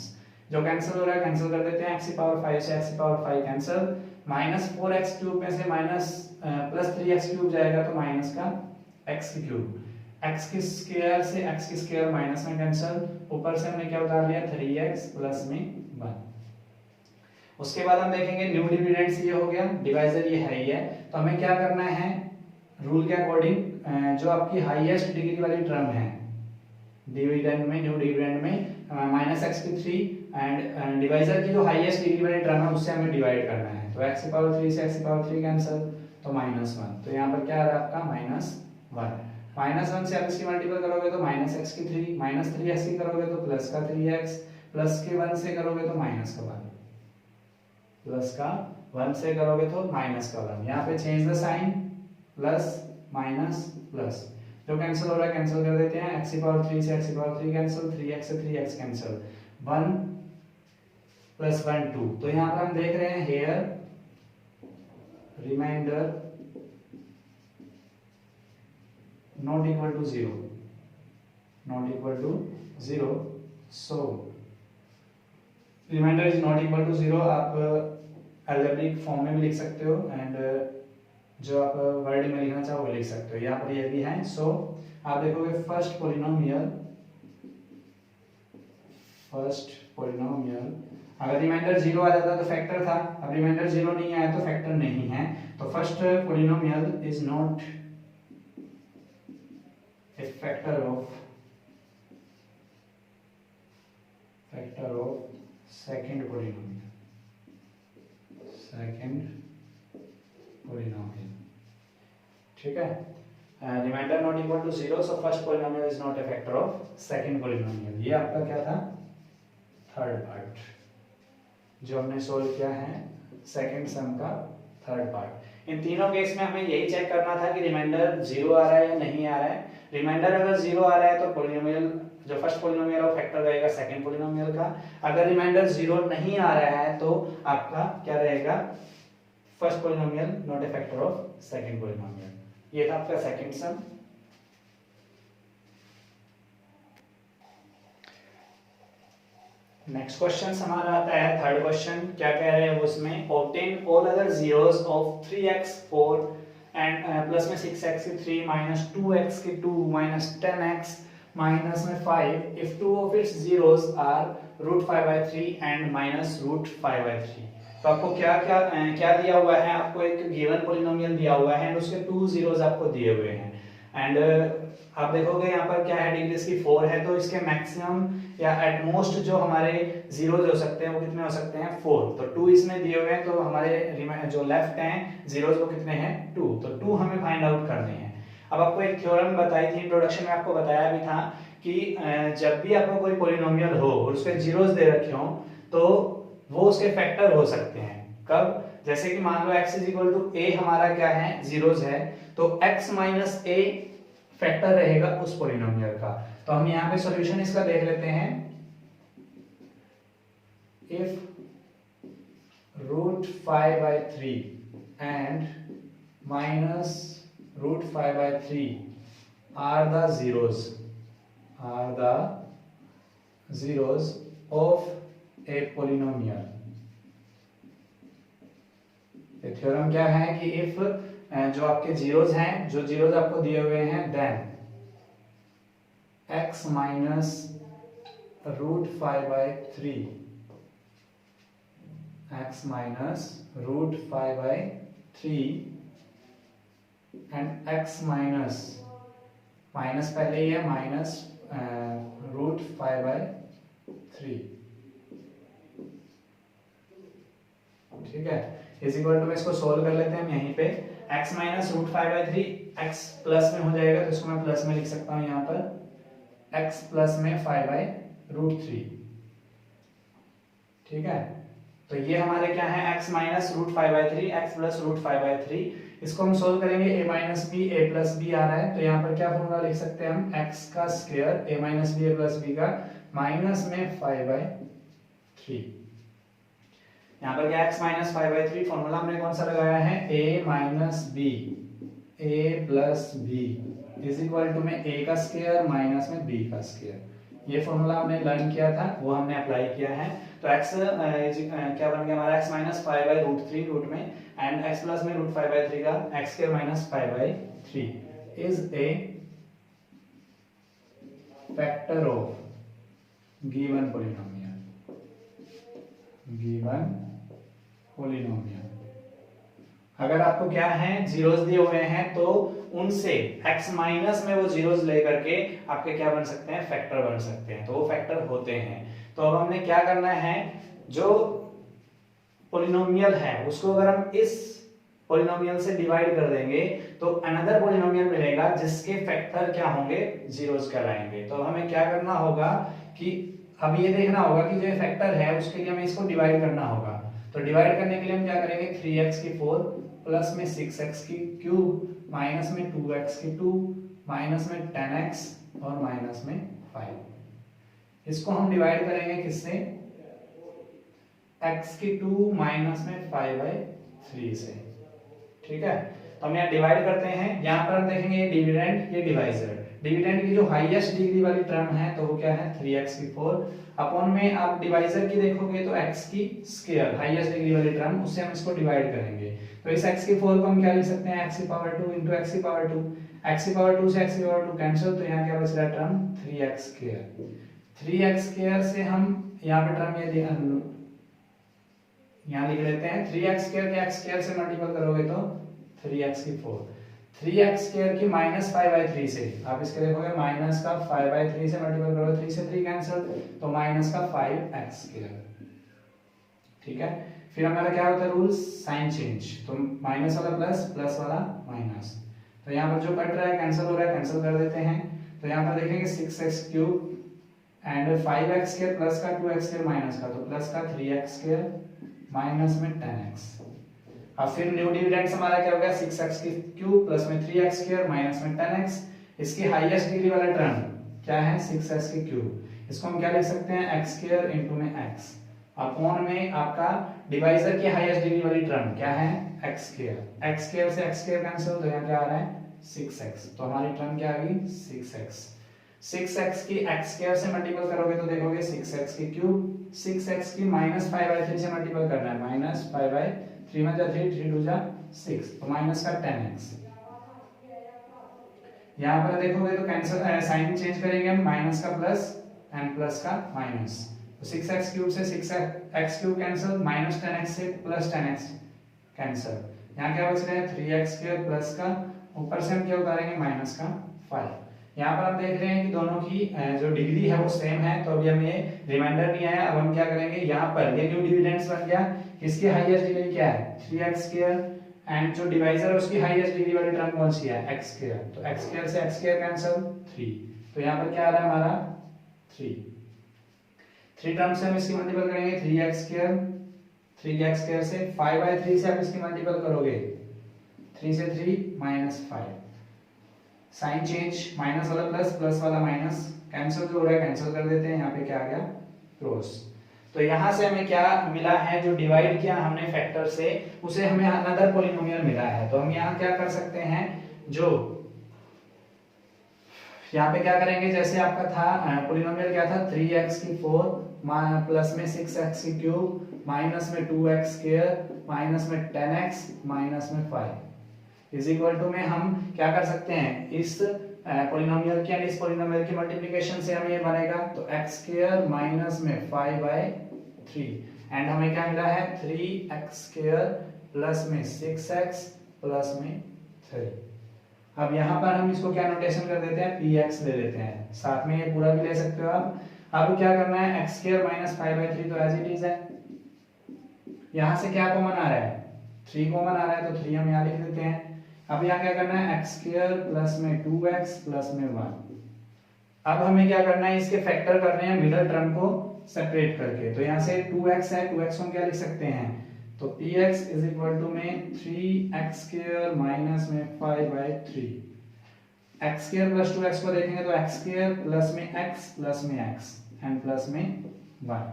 जो कैंसिल हो रहा है कैंसिल कर देते हैं। x की पावर 5 से x की power 5 cancel, minus 4x cube में से माइनस प्लस 3x क्यूब जाएगा तो माइनस का x की क्यूब, x की स्क्वायर से x की स्क्वायर माइनस में कैंसिल, ऊपर से हमने क्या उतार लिया 3x प्लस में 1। उसके बाद हम देखेंगे न्यू डिविडेंड्स ये हो गया, डिवाइजर ये है ही है। तो हमें क्या करना है रूल के अकॉर्डिंग, जो आपकी हाईएस्ट डिग्री वाली टर्म है डिविडेंड में, न्यू डिविडेंड में माइनस एक्स की 3 एंड डिवाइजर की जो हाईएस्ट डिग्री वाली टर्म है उससे हमें डिवाइड करना है। तो x की पावर 3 से x की पावर 3 कैंसिल, तो माइनस 1। तो यहाँ पर क्या आ रहा है आपका माइनस 1। माइनस 1 से x की मल्टीपल करोगे तो माइनस एक्स की 3, माइनस 3x की करोगे तो प्लस का 3x, प्लस के 1 से करोगे तो माइनस का 1, प्लस का 1 से करोगे तो माइनस का 1। यहाँ पे change the sign, plus minus plus, जो कैंसिल हो रहा है कैंसिल कर देते हैं। x की पावर 3 से x की पावर 3 कैंसिल, 3x से 3x कैंसिल, 1 प्लस 1 2। तो यहाँ पर हम देख रहे हैं here remainder not equal to 0, not equal to 0। So remainder is not equal to 0। आप अलजेब्रिक फॉर्म में भी लिख सकते हो एंड जो आप वर्ड में लिखना चाहो वो लिख सकते हो। यहाँ पर ये भी है। सो आप देखोगे फर्स्ट पोलिनोमियल अगर रिमाइंडर 0 आ जाता तो फैक्टर था, अब रिमाइंडर 0 नहीं आया तो फैक्टर नहीं है। तो first polynomial is not a factor of second polynomial. ठीक है, remainder not equal to 0, so first polynomial is not a factor of second polynomial. ये आपका क्या था, थर्ड पार्ट जो हमने सोल्व किया है सेकंड सम का थर्ड पार्ट। इन तीनों केस में हमें यही चेक करना था कि रिमाइंडर 0 आ रहा है या नहीं आ रहा है। रिमाइंडर अगर 0 आ रहा है तो पोलिनोमियल जो फर्स्ट पोलिनोमियल है फैक्टर रहेगा सेकंड पोलिनोमियल का। अगर रिमाइंडर 0 नहीं आ रहा है तो आपका क्या रहेगा, first polynomial not a factor of second polynomial. ये था आपका सेकंड सम। नेक्स्ट क्वेश्चन हमारा आता है थर्ड क्वेश्चन। क्या कह रहे हैं उसमें, obtain all other zeros of 3x 4 and plus में 6x की 3 माइनस 2x की 2 माइनस 10x माइनस में 5 if two of its zeros are √5/3 and minus √5/3। तो आपको क्या क्या क्या दिया हुआ है, आपको एक गिवन पोलिनोमियल दिया हुआ है एंड उसके 2 जीरोस आपको दिए हुए हैं एंड आप देखोगे यहाँ पर क्या है, डिग्री इसकी 4 है तो इसके मैक्सिमम या एट मोस्ट जो हमारे जीरोस हो सकते हैं वो कितने हो सकते हैं, 4। तो 2 इसमें दिए हुए हैं तो हमारे जो लेफ्ट हैं जीरोस वो कितने हैं, 2। तो 2 हमें फाइंड आउट करने हैं। अब आपको एक थ्योरम बताई थी इंट्रोडक्शन में, आपको बताया भी था कि जब भी आपको कोई पोलिनोमियल हो और उसके जीरोस दे रखे हो तो वो उसके फैक्टर हो सकते हैं। कब, जैसे कि मान लो x = a हमारा क्या है, जीरोस है, तो x - a फैक्टर रहेगा उस पोलिनोमियल का। तो हम यहाँ पे सॉल्यूशन इसका देख लेते हैं। If √5/3 and minus √5/3 are the zeros of a polynomial। ये थ्योरम क्या है कि इफ जो आपके जीरोस हैं, जो जीरोस आपको दिए हुए हैं, then x minus √5/3 and x minus पहले ही है माइनस √5/3। ठीक है, इज इक्वल टू में इसको सोल्व कर लेते हैं हम यहीं पे। x माइनस √5/3 x प्लस में हो जाएगा तो इसको मैं प्लस में लिख सकता हूं यहाँ पर x प्लस में 5/√3। ठीक है, तो ये हमारे क्या है, x माइनस √5/3 x प्लस √5/3। इसको हम सोल्व करेंगे, a minus B a plus B आ रहा है तो यहाँ पर क्या फॉर्मूला लिख सकते हैं हम, x का square a minus B a plus b का माइनस में 5/3। यहाँ पर क्या x माइनस 5/3 फॉर्मूला हमने कौन सा लगाया है, a minus B a plus b is equal to में a का स्क्वायर माइनस में b का स्क्वायर। ये फॉर्मूला हमने लर्न किया था, वो हमने अप्लाई किया है। तो x क्या बन गया हमारा, x माइनस 5/√3 रूट में एंड x प्लस में √5/3 का x square minus 5/3 is a factor of given polynomial. अगर आपको क्या है, जीरोस दिए हुए हैं तो उनसे x माइनस में वो जीरोस लेकर के आपके क्या बन सकते हैं, फैक्टर बन सकते हैं। तो वो फैक्टर होते हैं। तो अब हमने क्या करना है, जो पोलिनोमियल है उसको अगर हम इस पोलिनोमियल से डिवाइड कर देंगे तो अनदर पोलिनोमियल मिलेगा जिसके फैक्टर क्या होंगे, जीरोस कहलाएंगे। तो हमें क्या करना होगा कि अब ये देखना होगा कि जो फैक्टर है उसके लिए हमें इसको डिवाइड करना होगा। तो डिवाइड करने के लिए हम क्या करेंगे, 3x की 4 प्लस में 6x की क्यूब माइनस में 2x की 2 माइनस में 10x और माइनस में 5। इसको हम डिवाइड करेंगे किससे, x की 2 माइनस में 5/3 से। ठीक है, तो हम यहाँ डिवाइड करते हैं। यहाँ पर हम देखेंगे ये डिविडेंड ये डिवाइजर। डिविडेंड की जो हाईएस्ट डिग्री वाली टर्म है तो वो क्या है 3x4 अपॉन में आप डिवाइजर की देखोगे तो x की स्क्वायर हाईएस्ट डिग्री वाली टर्म उससे हम इसको डिवाइड करेंगे। तो इस x4 को हम क्या लिख सकते हैं x2 into x2 x2 से x2 कैंसिल, तो यहाँ क्या बच रहा है टर्म 3x2 से हम यहाँ पे टर्म ये यहाँ लिख लेते हैं 3x2 के x2 से मल्टीपल करोगे तो 3x4 3x2 की -5/3 से आप इसके देखोगे माइनस का 5/3 से मल्टीपल करोगे 3 से 3 कैंसिल तो माइनस का 5x2। ठीक है, फिर हमारा क्या होता है रूल साइन चेंज, तो माइनस वाला प्लस प्लस वाला माइनस, तो यहाँ पर जो कट रहा है कैंसिल हो रहा है कैंसिल कर देते हैं। तो यहाँ पर देखेंगे 6x³ एंड 5x² प्लस का 2x² माइनस का तो प्लस का 3x² माइनस में 10x। अब फिर न्यू डिविडेंड हमारा क्या हो गया 6x³ प्लस में 3x² माइनस में 10x। इसकी हाईएस्ट डिग्री वाला टर्म क्या है 6x³, इसको हम क्या लिख सकते हैं x² इनटू में x अपॉन में आपका डिवाइजर की हाईएस्ट डिग्री वाली टर्म क्या है x² से x² कैंसिल तो यहाँ क्या आ रहा है 6x, तो हमारी टर्म क्या आ गई 6x। 6x की x² से मल्टीपल करोगे तो देखोगे 6x³ 6x की -5/3 से मल्टीपल करना है -5/3 में 3 3 2 6 तो माइनस का 10x। यहाँ पर देखोगे तो कैंसिल साइन चेंज करेंगे हम माइनस का प्लस एंड प्लस का माइनस, तो 6x³ से 6x³ कैंसिल माइनस 10x से प्लस 10x कैंसिल, यहाँ क्या बच रहा है 3x² प्लस का ऊपर से हम क्या उतारेंगे माइनस का 5। यहाँ पर हम देख रहे हैं कि दोनों की जो डिग्री है वो सेम है, तो अभी हमें रिमाइंडर नहीं आया। अब हम क्या करेंगे यहाँ पर ये न्यू डिविडेंड्स बन गया, इसकी हाईएस्ट डिग्री क्या है 3x² एंड जो डिवाइजर है उसकी हाईएस्ट डिग्री वाली टर्म कौन सी है x², तो x² से x² कैंसिल 3, तो यहाँ पर क्या आ रहा है हमारा 3 टर्म से हम इसकी मल्टीपल करेंगे 3x² से 5/3 से आप इसकी मल्टीपल करोगे 3 से 3 -5 साइन चेंज माइनस वाला प्लस प्लस वाला माइनस कैंसिल जो हो रहा है कैंसिल कर देते हैं, यहाँ पे क्या आ गया क्रॉस। तो यहाँ से हमें क्या मिला है जो डिवाइड किया हमने फैक्टर से उसे हमें अनदर पॉलिनोमियल मिला है। तो हम यहाँ क्या कर सकते हैं जो यहाँ पे क्या करेंगे जैसे आपका था पॉलिनोमियल क्या था 3x4 प्लस में 6x³ माइनस में 2x² माइनस में 10x माइनस में 5 इज इक्वल टू में हम क्या कर सकते हैं इस पॉलिनोमियल की इस पॉलिनोमियल की मल्टीप्लिकेशन से हमें ये बनेगा तो x² माइनस में 5/3 एंड हमें क्या मिला है 3x² प्लस में 6x प्लस में 3। अब यहाँ पर हम इसको क्या नोटेशन कर देते हैं px ले लेते हैं, साथ में ये पूरा भी ले सकते हो आप। अब क्या करना है x² माइनस 5/3 तो एज इट इज है, यहाँ से क्या कॉमन आ रहा है 3 कॉमन आ रहा है तो 3 हम यहाँ लिख देते हैं। अब यहाँ क्या करना है x² प्लस में 2x प्लस में 1। अब हमें क्या करना है इसके फैक्टर करने हैं मिडिल टर्म को सेपरेट करके, तो यहाँ से 2x है 2x को हम क्या लिख सकते हैं तो px इज इक्वल टू में 3x² माइनस में 5/3 x² प्लस 2x को देखेंगे तो x² प्लस में x प्लस में x एंड प्लस में 1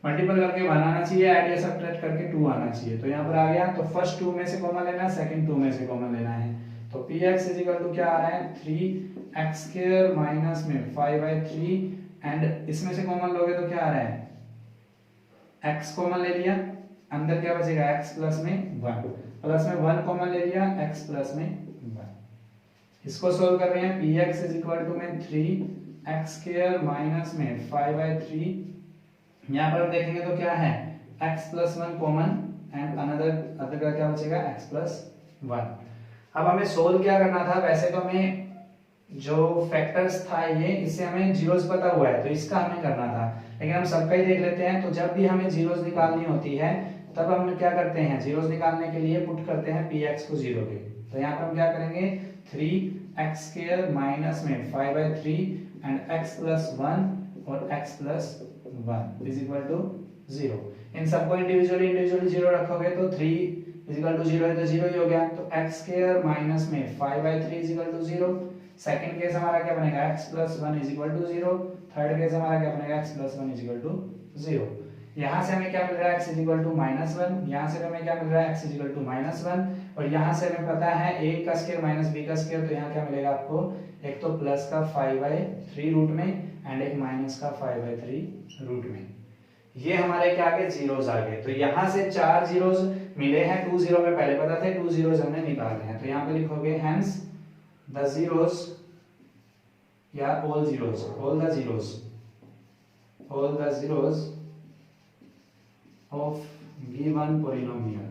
मल्टीपल करके 1 आना चाहिए, ऐड या सब्ट्रैक्ट करके 2 आना चाहिए। तो यहाँ पर आ गया तो फर्स्ट 2 में से कॉमन लेना है, सेकंड 2 में से कॉमन लेना है। तो px इज इक्वल टू क्या आ रहा है 3x² माइनस में 5/3 एंड इसमें से कॉमन लोगे तो क्या आ रहा है x कॉमन ले लिया, अंदर क्या बचेगा x प्लस में 1 प्लस में 1 कॉमन ले लिया x प्लस में 1। इसको सोल्व कर रहे हैं px इज इक्वल टू में 3x² माइनस में 5/3, यहाँ पर देखेंगे तो क्या है x plus 1 common and other का क्या बचेगा x प्लस 1। अब हमें सोल्व क्या करना था, वैसे तो हमें जो फैक्टर्स था ये इससे हमें जीरोस पता हुआ है तो इसका हमें करना था, लेकिन हम सबका ही देख लेते हैं। तो जब भी हमें जीरोस निकालनी होती है तब हम क्या करते हैं जीरोस निकालने के लिए पुट करते हैं px को 0 पे। तो यहाँ पर हम क्या करेंगे 3x² माइनस में 5/3 एंड x प्लस 1 और x plus 1 is equal to 0। इन सबको इंडिविजुअली 0 रखोगे तो 3 इज इक्वल टू 0 है तो 0 ही हो गया। तो x² माइनस में 5/3 is equal to 0। Second case हमारा क्या बनेगा x plus 1 is equal to 0। Third case हमारा क्या बनेगा x plus 1 is equal to 0। यहाँ से हमें क्या मिल रहा है x इज इक्वल टू -1, यहाँ से हमें क्या मिल रहा है x इज इक्वल टू -1 और यहाँ से हमें पता है a का स्क्वायर माइनस b का स्क्वायर, तो यहाँ क्या मिलेगा आपको, एक तो प्लस का 5/3 रूट में एंड एक माइनस का 5/3 रूट में। ये हमारे क्या आ गए, जीरोस आ गए। तो यहाँ से 4 जीरोस मिले हैं, 2 जीरो में पहले पता थे, 2 जीरोस हमने निकाले हैं। तो यहाँ पे लिखोगे हेंस द जीरोस या all zeros, all the zeros of given polynomial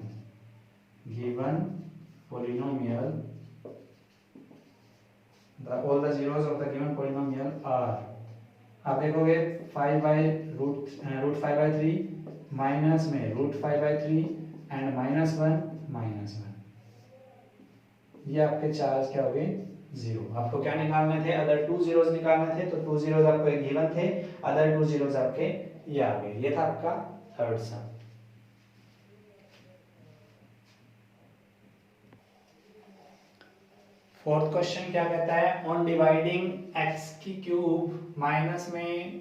all the zeros of the given polynomial are, आप देखोगे 5/√5/3 माइनस में √5/3 एंड -1 ये आपके चार्ज क्या हो गए, जीरो। आपको क्या निकालने थे, अदर 2 जीरोस निकालने थे, तो 2 जीरोस आपको गिवन थे, अदर 2 जीरोस आपके ये आ गए। ये था आपका थर्ड सम। फोर्थ क्वेश्चन क्या कहता है, ऑन डिवाइडिंग x³ माइनस में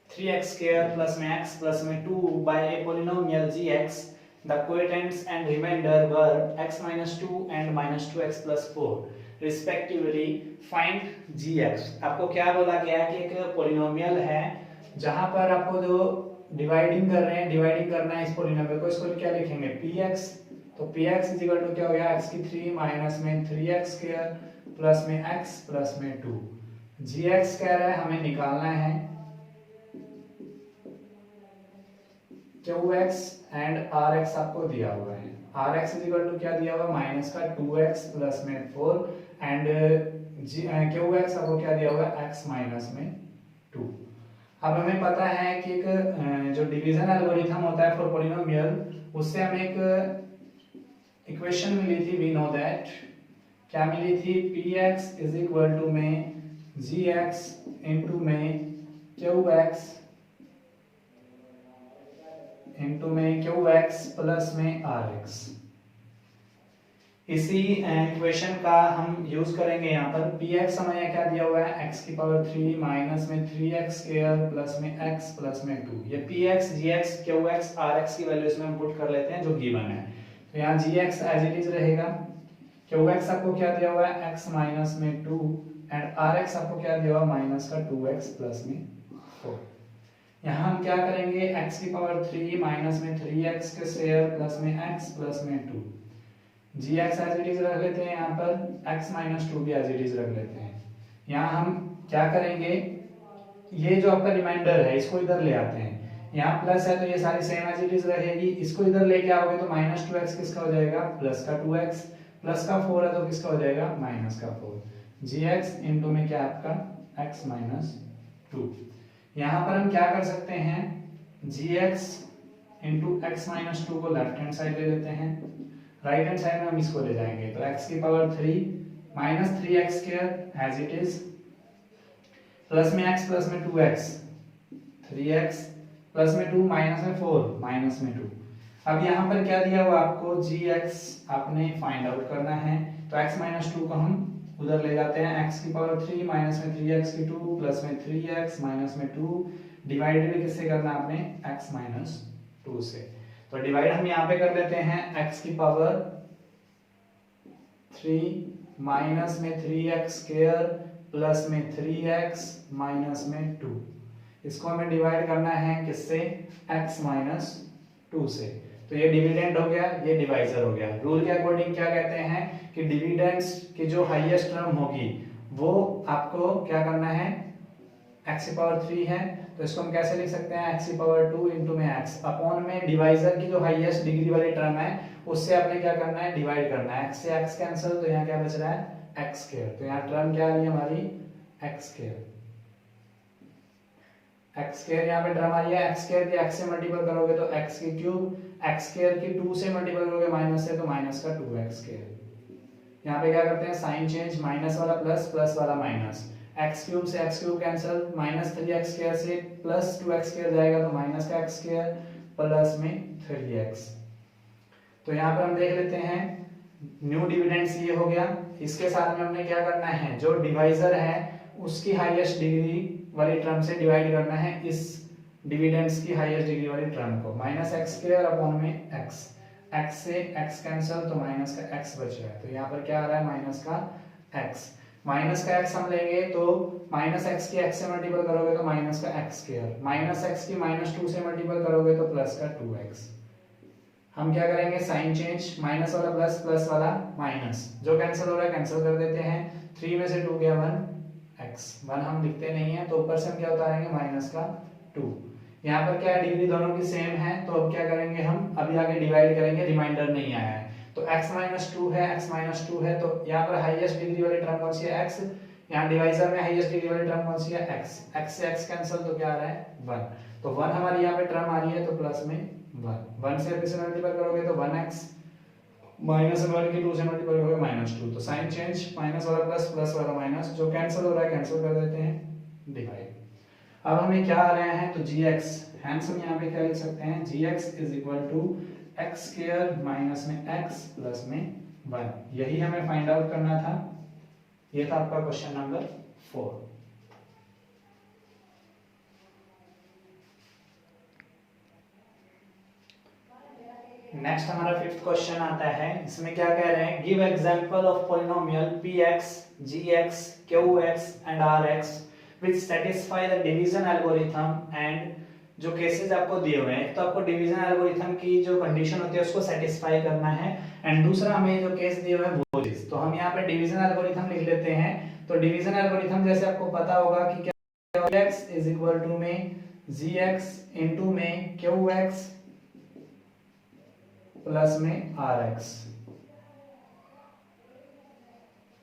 3x² प्लस में x प्लस में 2 by a polynomial gx, the quotients and remainder were x minus 2 and minus 2x plus 4 respectively, find gx। आपको क्या बोला गया है कि एक पोलिनोमियल है जहां पर आपको जो डिवाइडिंग कर रहे हैं, डिवाइडिंग करना है इस पोलिनोमियल को, इसको क्या लिखेंगे, px। तो px इज इक्वल टू क्या हो गया, x³ माइनस में 3x² प्लस में x प्लस में 2। gx कह रहा है हमें निकालना है qx एंड rx आपको दिया हुआ है। rx इज इक्वल टू क्या दिया हुआ है, माइनस का 2x प्लस में 4 एंड qx आपको क्या दिया हुआ है, x माइनस में 2। अब हमें पता है कि एक जो डिवीजन एल्गोरिथम होता है फॉर पॉलिनोमियल, उससे हमें एक इक्वेशन मिली थी, वी नो दैट, क्या मिली थी, px इज इक्वल टू में gx इनटू में qx इनटू में qx प्लस में rx। इसी इक्वेशन का हम यूज करेंगे यहाँ पर। px हमें क्या दिया हुआ है, x³ माइनस में 3x² प्लस में x प्लस में 2। ये px, gx, qx, rx की वैल्यू इसमें हम पुट कर लेते हैं जो गिवन है। तो यहाँ gx एज इट इज रहेगा, qx आपको क्या दिया हुआ है, x माइनस में 2 एंड rx आपको क्या दिया हुआ है, माइनस का 2x प्लस में 4। यहाँ हम क्या करेंगे, x³ माइनस में 3x² प्लस में x प्लस में 2। gx एज इट इज रख लेते हैं, यहाँ पर x माइनस 2 भी एज इट इज रख लेते हैं। यहाँ हम क्या करेंगे, ये जो आपका रिमाइंडर है इसको इधर ले आते हैं, यहाँ प्लस है तो ये सारी सेम एज इट इज रहेगी, इसको इधर लेके आओगे तो माइनस 2x किसका हो जाएगा, प्लस का 2x, प्लस का 4 है तो किसका हो जाएगा, माइनस का 4। gx इनटू में क्या आपका x माइनस 2। यहाँ पर हम क्या कर सकते हैं, gx इंटू x माइनस 2 को लेफ्ट हैंड साइड ले लेते हैं, राइट हैंड साइड में हम इसको ले जाएंगे, तो x³ minus 3x² as it is plus में x प्लस में 2x, 3x प्लस में 2 माइनस में 4 माइनस में 2। अब यहाँ पर क्या दिया हुआ आपको, gx आपने फाइंड आउट करना है, तो x माइनस 2 को हम उधर ले जाते हैं, x³ माइनस में 3x² प्लस में 3x माइनस में 2, डिवाइडेड किससे करना है आपने, x माइनस 2 से। तो डिवाइड हम यहाँ पे कर लेते हैं, x³ माइनस में 3x² प्लस में 3x माइनस में 2, इसको हमें डिवाइड करना है किससे, x माइनस 2 से। तो ये डिविडेंड हो गया, ये डिवाइजर हो गया। रूल के अकॉर्डिंग क्या कहते हैं कि डिविडेंड्स की जो हाईएस्ट टर्म होगी वो आपको क्या करना है, x³ है तो इसको हम कैसे लिख सकते हैं, x² इंटू में x अपॉन में डिवाइजर की जो हाईएस्ट डिग्री वाली टर्म है उससे आपने क्या करना है, डिवाइड करना है। x से x कैंसिल, तो यहाँ क्या बच रहा है, x²। तो यहाँ टर्म क्या आ रही है हमारी, x²। x² यहाँ पे टर्म आ रही है, x² के x से मल्टीपल करोगे तो x³ x² की 2 से मल्टीपल करोगे माइनस से तो माइनस का 2x²। यहाँ पे क्या करते हैं, साइन चेंज, माइनस वाला प्लस, प्लस वाला माइनस, x³ से x³ कैंसिल, माइनस 3x² से प्लस 2x² जाएगा तो माइनस का x² प्लस में 3x। तो यहाँ पर हम देख लेते हैं न्यू डिविडेंड्स ये हो गया। इसके साथ में हमने क्या करना है, जो डिवाइजर है उसकी हाईएस्ट डिग्री वाली टर्म से डिवाइड करना है इस डिविडेंड्स की हाईएस्ट डिग्री वाली टर्म को, माइनस x² अपॉन में x। x से x कैंसिल, तो माइनस का x बच रहा है, तो यहाँ पर क्या आ रहा है माइनस का x। माइनस का x हम लेंगे तो माइनस x की x से मल्टीपल करोगे तो माइनस का x स्क्वायर, माइनस x की माइनस 2 से मल्टीपल करोगे तो प्लस का 2x। हम क्या करेंगे साइन चेंज, माइनस वाला प्लस, प्लस वाला माइनस, जो कैंसिल हो रहा है कैंसिल कर देते हैं। 3 में से 2 गया 1x, 1 हम लिखते नहीं है तो ऊपर से हम क्या उतारेंगे माइनस का 2। यहाँ पर क्या है डिग्री दोनों की सेम है, तो अब क्या करेंगे हम अभी आगे डिवाइड करेंगे, रिमाइंडर नहीं आया है तो x माइनस 2 है, x माइनस 2 है, तो यहाँ पर हाईएस्ट डिग्री वाली टर्म कौन सी है x, यहाँ डिवाइजर में हाईएस्ट डिग्री वाली टर्म कौन सी है x, x से x कैंसिल तो क्या आ रहा है 1, तो 1 हमारी यहाँ पे टर्म आ रही है तो प्लस में 1, 1 से इसे मल्टीपल करोगे तो 1x, माइनस 1 की 2 से मल्टीपल करोगे माइनस 2, तो साइन चेंज, माइनस वाला प्लस, प्लस वाला माइनस, जो कैंसिल हो रहा है कैंसिल कर देते हैं, डिवाइड। अब हमें क्या आ रहे हैं तो gx, हैंस हम यहाँ पे क्या लिख सकते हैं gx is equal to x square minus में x प्लस में 1, यही हमें फाइंड आउट करना था। ये था आपका क्वेश्चन नंबर 4। नेक्स्ट हमारा फिफ्थ क्वेश्चन आता है, इसमें क्या कह रहे हैं give example of polynomial px, gx, qx and rx which satisfy the division algorithm, and जो केसेस आपको दिए हुए हैं, तो आपको डिवीजन एल्गोरिथम की जो कंडीशन होती है उसको सेटिस्फाई करना है, एंड दूसरा हमें जो केस दिए हुए हैं वो चीज, तो हम यहाँ पे डिवीजन एल्गोरिथम लिख लेते हैं। तो डिवीजन एल्गोरिथम जैसे आपको पता होगा कि क्या x इज इक्वल टू में gx इनटू में qx प्लस में rx,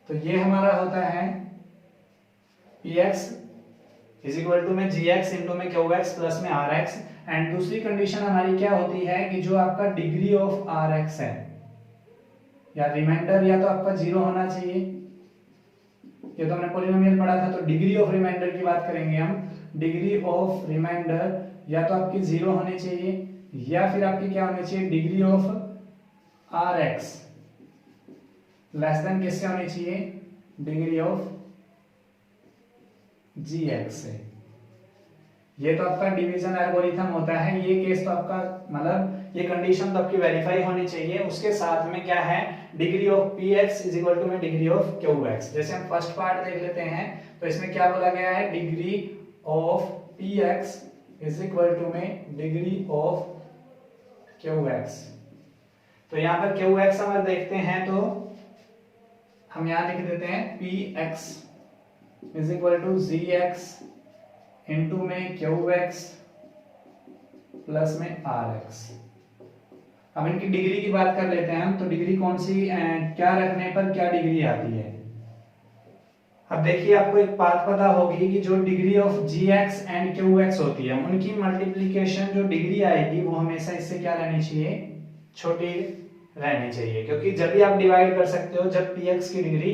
तो ये हमारा होता है px इज इक्वल टू में gx इनटू में qx प्लस में rx, एंड दूसरी कंडीशन हमारी क्या होती है कि जो आपका डिग्री ऑफ rx है या रिमाइंडर या तो आपका 0 होना चाहिए, ये तो हमने पॉलिनोमियल पढ़ा था, तो डिग्री ऑफ रिमाइंडर की बात करेंगे हम, डिग्री ऑफ रिमाइंडर या तो आपकी 0 होनी चाहिए या फिर आपकी क्या होनी चाहिए degree of rx less than किससे होनी चाहिए डिग्री ऑफ gx से। ये तो आपका डिवीजन एल्गोरिथम होता है, ये केस तो आपका मतलब ये कंडीशन तो आपकी वेरीफाई होनी चाहिए, उसके साथ में क्या है degree of px is equal to में डिग्री ऑफ qx। जैसे हम फर्स्ट पार्ट देख लेते हैं तो इसमें क्या बोला गया है degree of px is equal to में डिग्री ऑफ qx, तो यहाँ पर qx हम देखते हैं तो हम यहाँ लिख देते हैं px is equal to gx into में qx प्लस में rx। अब इनकी डिग्री की बात कर लेते हैं हम, तो डिग्री कौन सी क्या रखने पर क्या डिग्री आती है। अब देखिए आपको एक बात पता होगी कि जो degree of gx and qx होती है उनकी मल्टीप्लिकेशन जो डिग्री आएगी वो हमेशा इससे क्या रहनी चाहिए छोटी रहनी चाहिए, क्योंकि जब भी आप डिवाइड कर सकते हो जब px की डिग्री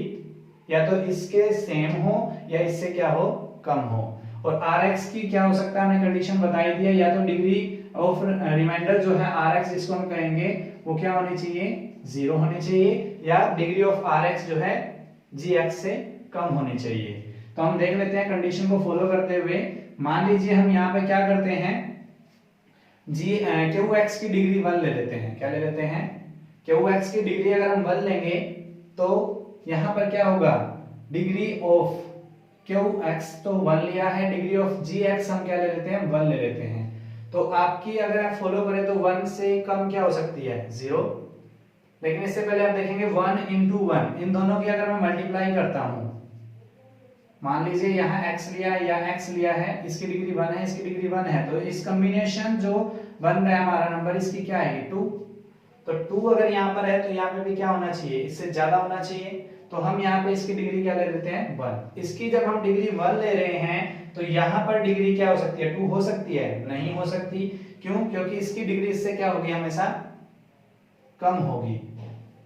या तो इसके सेम हो या इससे क्या हो कम हो, और rx की क्या हो सकता है हमने कंडीशन बताई दी है, या तो डिग्री ऑफ रिमाइंडर जो है rx जिसको हम कहेंगे वो क्या होनी चाहिए 0 होनी चाहिए, या डिग्री ऑफ rx जो है gx से कम होनी चाहिए। तो हम देख लेते हैं कंडीशन को फॉलो करते हुए, मान लीजिए हम यहाँ पे क्या करते हैं qx की डिग्री 1 ले लेते हैं, क्या ले लेते हैं qx की डिग्री अगर हम 1 लेंगे तो यहाँ पर क्या होगा डिग्री ऑफ qx तो 1 लिया है, डिग्री ऑफ gx हम क्या ले लेते हैं 1 ले लेते हैं, तो आपकी अगर आप फॉलो करें तो 1 से कम क्या हो सकती है 0, लेकिन इससे पहले आप देखेंगे 1 इंटू 1 इन दोनों की अगर मैं मल्टीप्लाई करता हूं, मान लीजिए यहाँ x लिया या x लिया है, इसकी डिग्री 1 है इसकी डिग्री 1 है, तो इस कॉम्बिनेशन जो बन रहा है हमारा नंबर इसकी क्या आएगी 2, तो 2 अगर यहाँ पर है तो यहाँ पे भी क्या होना चाहिए इससे ज्यादा होना चाहिए, तो हम यहाँ पे इसकी डिग्री क्या ले लेते हैं 1। इसकी जब हम डिग्री 1 ले रहे हैं तो यहाँ पर डिग्री क्या हो सकती है 2 हो सकती है नहीं हो सकती, क्यों क्योंकि इसकी डिग्री इससे क्या होगी हमेशा कम होगी,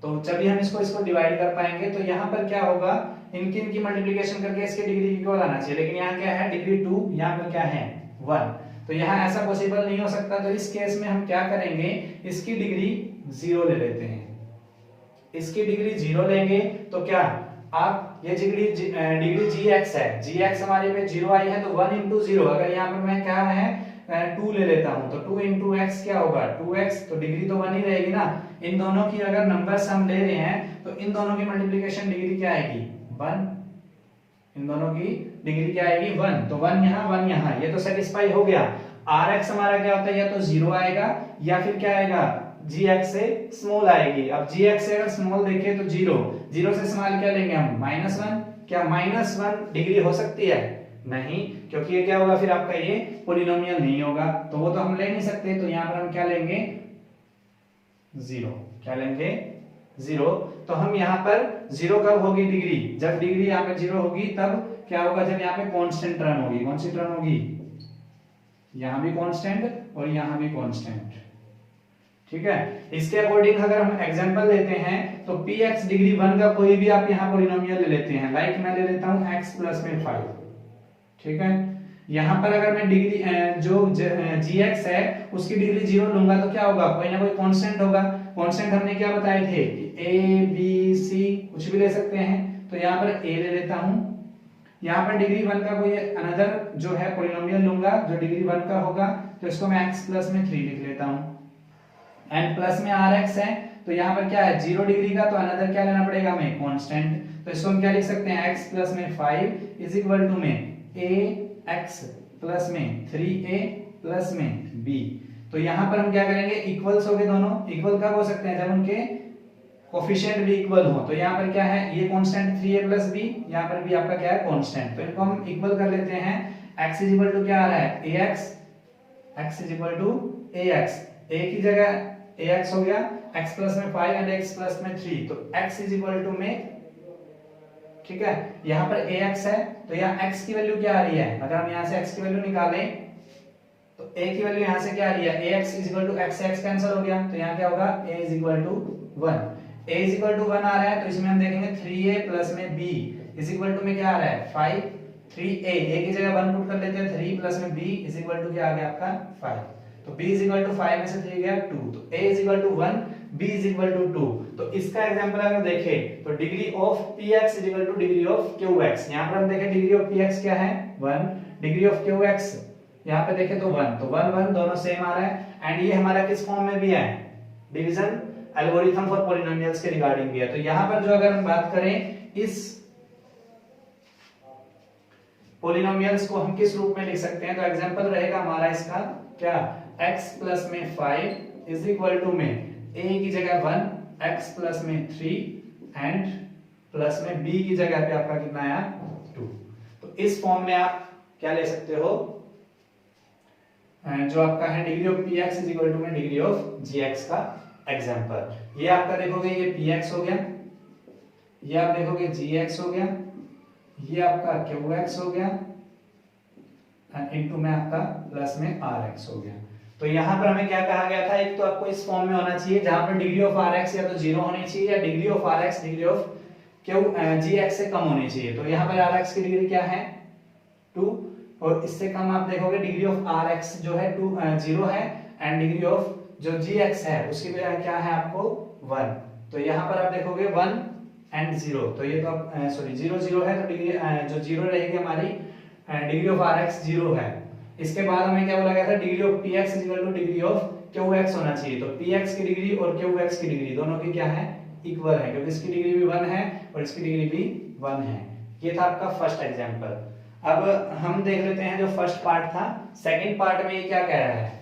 तो जब भी हम इसको डिवाइड कर पाएंगे तो यहाँ पर क्या होगा इनकी मल्टीप्लिकेशन करके इसकी डिग्री इक्वल आना चाहिए, लेकिन यहाँ क्या है डिग्री 2 यहाँ पर क्या है 1, तो यहाँ ऐसा पॉसिबल नहीं हो सकता, तो इस केस में हम क्या करेंगे इसकी डिग्री 0 ले लेते हैं, इसकी डिग्री 0 लेंगे तो क्या आप ये डिग्री gx है, gx हमारे पे 0 आई है तो 1 इंटू 0, अगर यहाँ पर मैं क्या है 2 ले लेता हूं तो 2 इंटू एक्स क्या होगा 2x, तो डिग्री तो 1 ही रहेगी ना। इन दोनों की अगर नंबर्स हम ले रहे हैं तो इन दोनों की मल्टीप्लिकेशन डिग्री क्या आएगी 1, इन दोनों की डिग्री क्या आएगी 1, तो 1 यहाँ 1 यहाँ, ये तो सेटिस्फाई हो गया। Rx हमारा क्या होता है, या तो 0 आएगा या फिर क्या आएगा Gx से स्मॉल आएगी। अब Gx से अगर स्मॉल देखें तो 0 से स्मॉल क्या लेंगे हम -1, क्या -1 डिग्री हो सकती है नहीं, क्योंकि ये क्या होगा फिर आपका ये पॉलिनोमियल नहीं होगा, तो वो तो हम ले नहीं सकते। तो यहाँ पर हम क्या लेंगे 0, क्या लेंगे 0। तो हम यहाँ पर 0 कब होगी डिग्री, जब डिग्री यहाँ पे 0 होगी तब क्या होगा, जब यहाँ पे कांस्टेंट टर्म होगी। कौन सी टर्म होगी, यहाँ भी कांस्टेंट और यहाँ भी कांस्टेंट, ठीक है। इसके अकॉर्डिंग अगर हम एग्जांपल लेते हैं तो px डिग्री 1 का कोई भी आप यहाँ पॉलिनोमियल ले लेते हैं, लाइक मैं ले लेता हूँ x प्लस में 5, ठीक है। यहाँ पर अगर मैं डिग्री जो gx है उसकी डिग्री 0 लूंगा तो क्या होगा, कोई ना कोई कांस्टेंट होगा। कांस्टेंट हमने क्या बताए थे कि a b c कुछ भी ले सकते हैं, तो यहाँ पर a ले लेता हूँ। यहाँ पर डिग्री 1 का कोई अनदर जो है पॉलिनोमियल लूंगा जो डिग्री 1 का होगा, तो इसको मैं x प्लस में 3 लिख लेता हूँ। एंड प्लस में rx है तो यहाँ पर क्या है 0 डिग्री का, तो अनदर क्या लेना पड़ेगा हमें कांस्टेंट, तो इसको हम क्या लिख सकते हैं x प्लस में 5 इज इक्वल टू में ax प्लस में 3a प्लस में b। तो यहाँ पर हम क्या करेंगे, इक्वल्स हो गए दोनों। इक्वल कब हो सकते हैं, जब उनके कोफिशिएंट भी इक्वल हो। तो यहाँ पर क्या है, ये कांस्टेंट 3a प्लस b, यहाँ पर भी आपका क्या है कांस्टेंट, तो इनको हम इक्वल कर लेते हैं। x इज इक्वल टू क्या आ रहा है ax, x is equal to ax, a की जगह ax हो गया, x प्लस में 5 एंड x प्लस में 3, तो x इज इक्वल टू में, ठीक है। यहाँ पर ax है तो यहाँ x की वैल्यू क्या आ रही है, अगर हम यहाँ से x की वैल्यू निकालें तो a की वैल्यू यहाँ से क्या आ रही है, ax is equal to x से x कैंसिल हो गया, तो यहाँ क्या होगा a is equal to 1, a is equal to 1 आ रहा है, तो इसमें हम देखेंगे 3a प्लस में b इज इक्वल टू में क्या आ रहा है 5, 3a, a की जगह 1 पुट कर लेते हैं, 3 प्लस में b इज इक्वल टू क्या आ गया आपका 5, तो b इज इक्वल टू 5 में से 3 गया 2, तो a is equal to 1, b is equal to 2। तो इसका एग्जांपल अगर देखें तो degree of px is equal to degree of qx, यहां पर हम देखें डिग्री ऑफ px क्या है 1, डिग्री ऑफ qx यहां पे देखें तो 1, तो 1 1 दोनों सेम आ रहा है। एंड ये हमारा किस फॉर्म में भी है, डिवीजन एल्गोरिथम फॉर पॉलिनोमियल्स के रिगार्डिंग भी है। तो यहां पर जो अगर हम बात करें इस पॉलिनोमियल्स को हम किस रूप में लिख सकते हैं, तो एग्जांपल रहेगा हमारा इसका क्या, x प्लस में 5 इज इक्वल टू में a की जगह 1, x प्लस में 3 एंड प्लस में b की जगह पे आपका कितना आया 2। तो इस फॉर्म में आप क्या ले सकते हो, जो आपका है degree of px is equal to में डिग्री ऑफ gx का एग्जांपल। ये आपका देखोगे ये px हो गया, ये आप देखोगे gx हो गया, ये आपका qx हो गया इनटू में आपका प्लस में rx हो गया। तो यहाँ पर हमें क्या कहा गया था, एक तो आपको इस फॉर्म में होना चाहिए जहां पर डिग्री ऑफ rx या तो 0 होनी चाहिए या degree of rx degree of gx से कम होनी चाहिए। तो यहाँ पर rx की डिग्री क्या है 2, और इससे कम आप देखोगे डिग्री ऑफ rx जो है 0 है एंड डिग्री ऑफ जो gx है उसकी क्या है आपको 1। तो यहाँ पर आप देखोगे 1 एंड 0, तो ये तो आप सॉरी 0 0 है, तो डिग्री जो 0 रहेगी हमारी डिग्री ऑफ rx 0 है। इसके बाद हमें क्या बोला गया था, degree of px is equal to degree of qx होना चाहिए। तो px की डिग्री और qx की डिग्री दोनों की क्या है इक्वल है, क्योंकि इसकी डिग्री भी 1 है और इसकी डिग्री भी 1 है। ये था आपका फर्स्ट एग्जांपल। अब हम देख लेते हैं जो फर्स्ट पार्ट था, सेकंड पार्ट में ये क्या कह रहा है।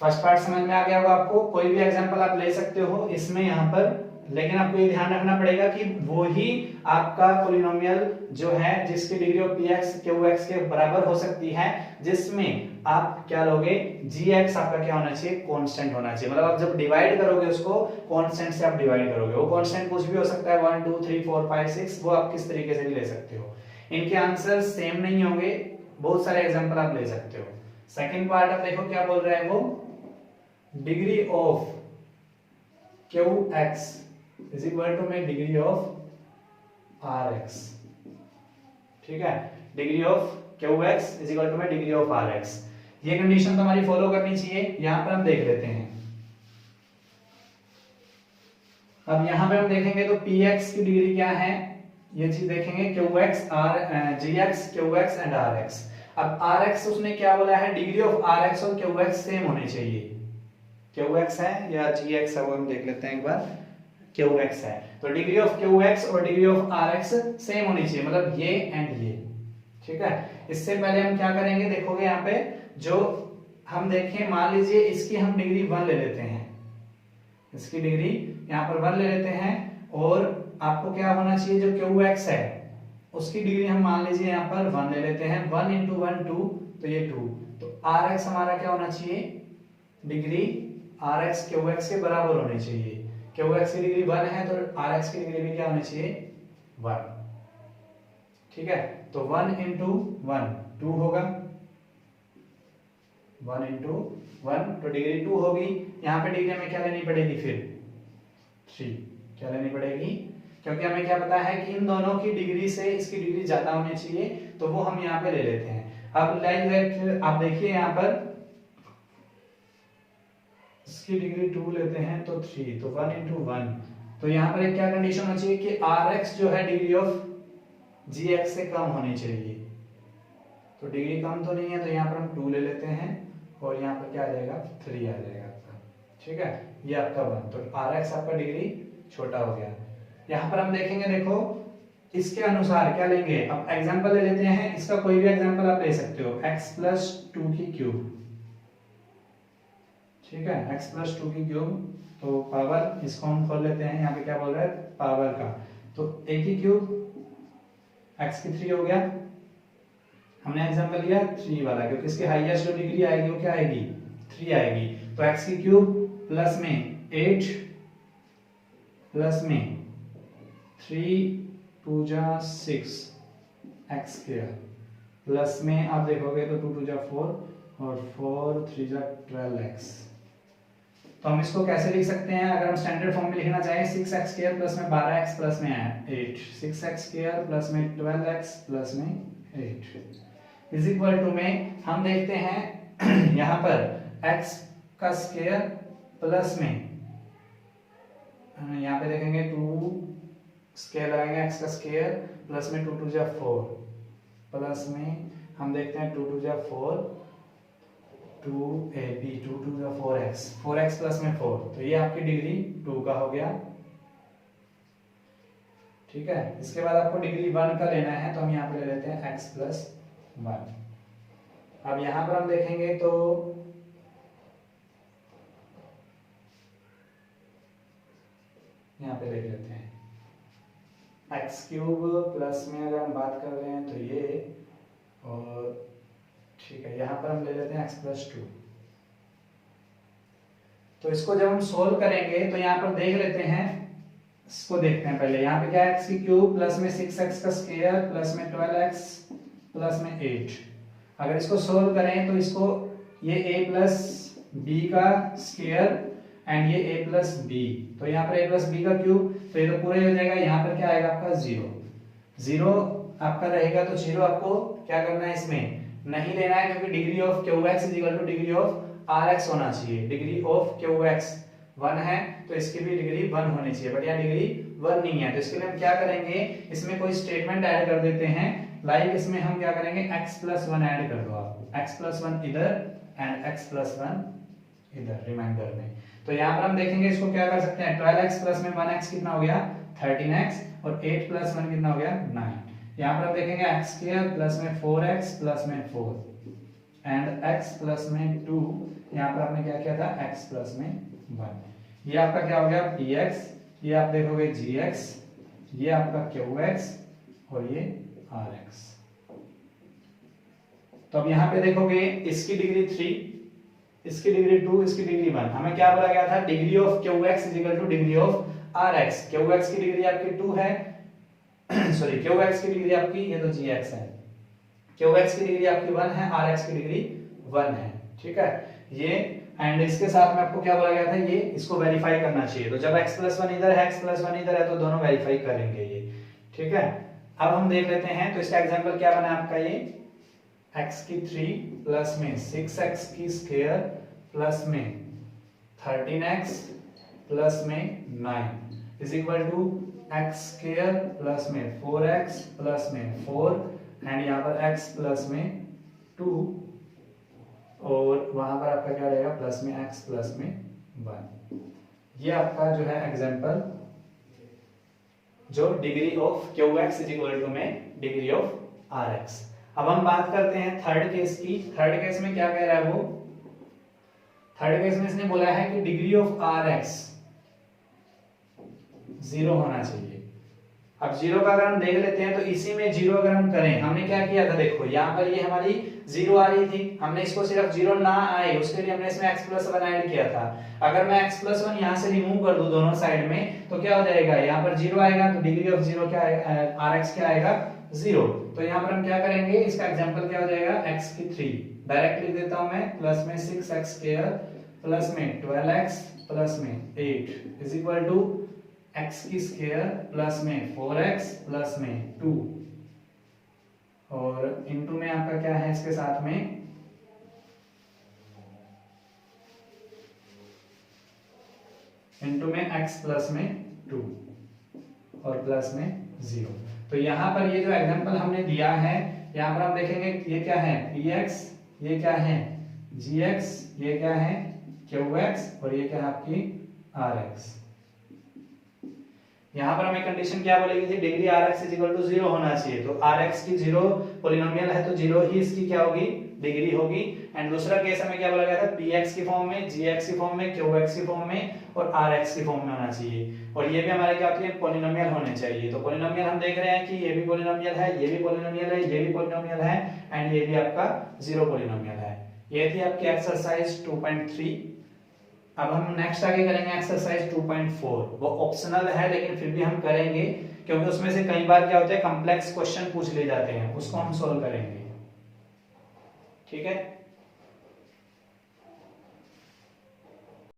फर्स्ट पार्ट समझ में आ गया होगा आपको, कोई भी एग्जांपल आप ले सकते हो इसमें यहाँ पर, लेकिन आपको ये ध्यान रखना पड़ेगा कि वो ही आपका पॉलिनोमियल जो है जिसकी डिग्री ऑफ px qx के बराबर हो सकती है, जिसमें आप क्या लोगे gx आपका क्या होना चाहिए कांस्टेंट होना चाहिए। मतलब आप जब डिवाइड करोगे उसको कांस्टेंट से आप डिवाइड करोगे, वो कांस्टेंट कुछ भी हो सकता है 1 2 3 4 5 6, वो आप किस तरीके से भी ले सकते हो। इनके आंसर सेम नहीं होंगे, बहुत सारे एग्जांपल आप ले सकते हो। सेकंड पार्ट आप देखो क्या बोल रहा है, वो degree of qx is equal to में डिग्री ऑफ rx, ठीक है, degree of qx is equal to में डिग्री ऑफ rx। ये कंडीशन तो हमारी फॉलो करनी चाहिए। यहां पर हम देख लेते हैं, अब यहां पे हम देखेंगे तो px की डिग्री क्या है, ये चीज देखेंगे qx gx qx and rx। अब आर एक्स उसने क्या बोला है, डिग्री ऑफ आर एक्स और क्यू एक्स सेम होने चाहिए। क्यू एक्स है या जी एक्स है वो हम देख लेते हैं एक बार। क्यू एक्स है तो डिग्री ऑफ क्यू एक्स और degree of r x same होनी चाहिए, मतलब ये एंड ये। ठीक है, इससे पहले हम क्या करेंगे, देखोगे यहाँ पे जो हम देखें, मान लीजिए इसकी हम डिग्री 1 ले लेते हैं, इसकी डिग्री यहाँ पर 1 ले लेते हैं, और आपको क्या होना चाहिए, जो क्यू एक्स है उसकी डिग्री हम मान लीजिए यहाँ पर 1 ले लेते हैं। 1 इंटू 1 2, तो ये 2, तो आर एक्स हमारा क्या होना चाहिए, degree r x q x के बराबर होनी चाहिए। क्यू एक्स की डिग्री 1 है तो आर एक्स की डिग्री भी क्या होनी चाहिए, 1। ठीक है, तो 1 इंटू 1 2 होगा, 1 इंटू 1 तो डिग्री 2 होगी। यहाँ पे डिग्री हमें क्या लेनी पड़ेगी, फिर 3 क्या लेनी पड़ेगी, क्योंकि हमें क्या पता है कि इन दोनों की डिग्री से इसकी डिग्री ज्यादा होनी चाहिए, तो वो हम यहाँ पे ले लेते हैं। अब लाइक दैट आप देखिए यहाँ पर इसकी डिग्री 2 लेते हैं तो 3, तो 1 इंटू 1, तो यहाँ पर एक क्या कंडीशन होनी चाहिए कि आर एक्स जो है डिग्री ऑफ जी एक्स से कम होनी चाहिए। तो डिग्री कम तो नहीं है, तो यहाँ पर हम 2 ले लेते हैं, और यहाँ पर क्या आ जाएगा, 3 आ जाएगा आपका। ठीक है, ये आपका 1, तो आर एक्स आपका डिग्री छोटा हो गया। यहाँ पर हम देखेंगे, देखो इसके अनुसार क्या लेंगे, अब एग्जांपल ले लेते हैं, इसका कोई भी एग्जांपल आप ले सकते हो, x प्लस 2 की क्यूब। ठीक है, x प्लस 2 की क्यूब, तो पावर इसको हम खोल लेते हैं, यहाँ पे क्या बोल रहा है, पावर का, तो a की क्यूब x की 3 हो गया। हमने एग्जांपल लिया 3 वाला, क्योंकि इसकी हाईएस्ट जो डिग्री आएगी वो क्या आएगी, 3 आएगी, तो x की क्यूब प्लस में 8 प्लस में 3 2 जा 6 x स्क्वायर, प्लस में आप देखोगे तो 2 2 जा 4 और 4 3 जा 12x। तो हम इसको कैसे लिख सकते हैं, अगर हम स्टैंडर्ड फॉर्म में लिखना चाहें, 6x स्क्वायर प्लस में 12x प्लस में 8, 6x स्क्वायर प्लस में 12x प्लस में 8 इज इक्वल टू में हम देखते हैं यहाँ पर x का स्क्वायर प्लस में, यहाँ पे देखेंगे 2 स्क्वायर लगाएंगे, x का स्क्वायर प्लस में 2 2 जा 4 प्लस में हम देखते हैं 2 2 जा 4 2ab 2 2 जा 4x प्लस में 4, तो ये आपकी डिग्री 2 का हो गया। ठीक है, इसके बाद आपको डिग्री 1 का लेना है, तो हम यहाँ पे ले लेते हैं x प्लस 1। अब यहाँ पर हम देखेंगे तो यहाँ पे देख लेते हैं एक्स क्यूब प्लस में अगर हम बात कर रहे हैं तो ये, और ठीक है यहाँ पर हम ले लेते हैं एक्स प्लस 2। तो इसको जब हम सोल्व करेंगे तो यहाँ पर देख लेते हैं, इसको देखते हैं पहले, यहाँ पे क्या है, एक्स की क्यूब प्लस में 6x का स्क्वायर प्लस में 12x प्लस में 8। अगर इसको सोल्व करें तो इसको ये a प्लस बी का स्क्वायर एंड ये a प्लस बी, तो यहाँ पर a प्लस बी का क्यूब, तो ये तो पूरा ही हो जाएगा। यहाँ पर क्या आएगा आपका 0 आपका रहेगा, तो 0 आपको क्या करना है, इसमें नहीं लेना है, क्योंकि degree of q x is equal to degree of r x होना चाहिए। डिग्री ऑफ क्यू एक्स 1 है तो इसकी भी डिग्री 1 होनी चाहिए, बट यहाँ डिग्री 1 नहीं है, तो इसके लिए हम क्या करेंगे, इसमें कोई स्टेटमेंट ऐड कर देते हैं। लाइक इसमें हम क्या करेंगे, x प्लस 1 ऐड कर दो आप, x प्लस 1 इधर एंड x प्लस 1 इधर रिमाइंडर में। तो यहाँ पर हम देखेंगे इसको क्या कर सकते हैं, 12x प्लस में 1x कितना हो गया 13x, और 8 प्लस 1 कितना हो गया 9। यहाँ पर हम देखेंगे x स्क्वायर प्लस में 4x प्लस में 4 एंड x प्लस में 2, यहाँ पर आपने क्या किया था x प्लस में 1। ये आपका क्या हो गया px, ये आप देखोगे gx, ये आपका qx और ये rx। तो अब यहाँ पे देखोगे इसकी डिग्री 3, इसकी डिग्री 2, इसकी डिग्री 1। हमें क्या बोला गया था, degree of qx is equal to degree of rx। qx की डिग्री आपकी 2 है, सॉरी qx की डिग्री आपकी, ये तो gx है, qx की डिग्री आपकी 1 है, rx की डिग्री 1 है। ठीक है, ये एंड इसके साथ में आपको क्या बोला गया था, ये इसको वेरीफाई करना चाहिए। तो जब x प्लस 1 इधर है, x प्लस 1 इधर है, तो दोनों वेरीफाई करेंगे ये। ठीक है, अब हम देख लेते हैं, तो इसका एग्जांपल क्या बना आपका, ये x की 3 प्लस में 6x की स्क्वायर प्लस में 13x प्लस में 9 is equal to x square plus में 4x प्लस में 4 एंड यहाँ पर x प्लस में 2 और वहां पर आपका क्या रहेगा प्लस में x प्लस में 1। ये आपका जो है एग्जांपल जो degree of QX is equal to में डिग्री ऑफ RX। अब हम बात करते हैं थर्ड केस की। थर्ड केस में क्या कह रहा है वो, थर्ड केस में इसने बोला है कि डिग्री ऑफ RX 0 होना चाहिए। अब 0 का अगर हम देख लेते हैं तो इसी में 0 अगर हम करें, हमने क्या किया था देखो यहाँ पर ये हमारी 0 आ रही थी, हमने इसको सिर्फ 0 ना आए उसके लिए हमने इसमें x प्लस 1 ऐड किया था। अगर मैं x प्लस 1 यहाँ से रिमूव कर दूं दोनों साइड में तो क्या हो जाएगा, यहाँ पर 0 आएगा तो डिग्री ऑफ 0 क्या आएगा, RX क्या आएगा 0। तो यहाँ पर हम क्या करेंगे, इसका एग्जांपल क्या हो जाएगा x की 3 डायरेक्ट लिख देता हूं मैं, प्लस में 6x स्क्वायर प्लस में 12x प्लस में 8 इज इक्वल टू x की स्क्वायर प्लस में 4x प्लस में 2 और इनटू में आपका क्या है इसके साथ में इनटू में x प्लस में 2 और प्लस में 0। तो यहाँ पर ये जो एग्जांपल हमने दिया है, यहाँ पर हम देखेंगे ये क्या है px, ये क्या है gx, ये क्या है qx और ये क्या है आपकी rx। यहाँ पर हमें कंडीशन क्या बोलेगी थी, degree Rx is equal to 0 होना चाहिए। तो Rx की 0 पॉलिनोमियल है तो 0 ही इसकी क्या होगी डिग्री होगी। एंड दूसरा केस हमें क्या बोला गया था, Px की फॉर्म में, Gx की फॉर्म में, Qx की फॉर्म में और Rx की फॉर्म में होना चाहिए। और ये भी हमारे क्या होती है पॉलिनोमियल होने चाहिए। तो पॉलिनोमियल हम देख रहे हैं कि ये भी पॉलिनोमियल है, ये भी पॉलिनोमियल है, ये भी पॉलिनोमियल है एंड ये भी आपका 0 पॉलिनोमियल है। ये थी आपकी एक्सरसाइज 2.3। अब हम नेक्स्ट आगे करेंगे एक्सरसाइज 2.4। वो ऑप्शनल है लेकिन फिर भी हम करेंगे क्योंकि उसमें से कई बार क्या होता है कॉम्प्लेक्स क्वेश्चन पूछ ले जाते हैं, उसको हम सॉल्व करेंगे। ठीक है।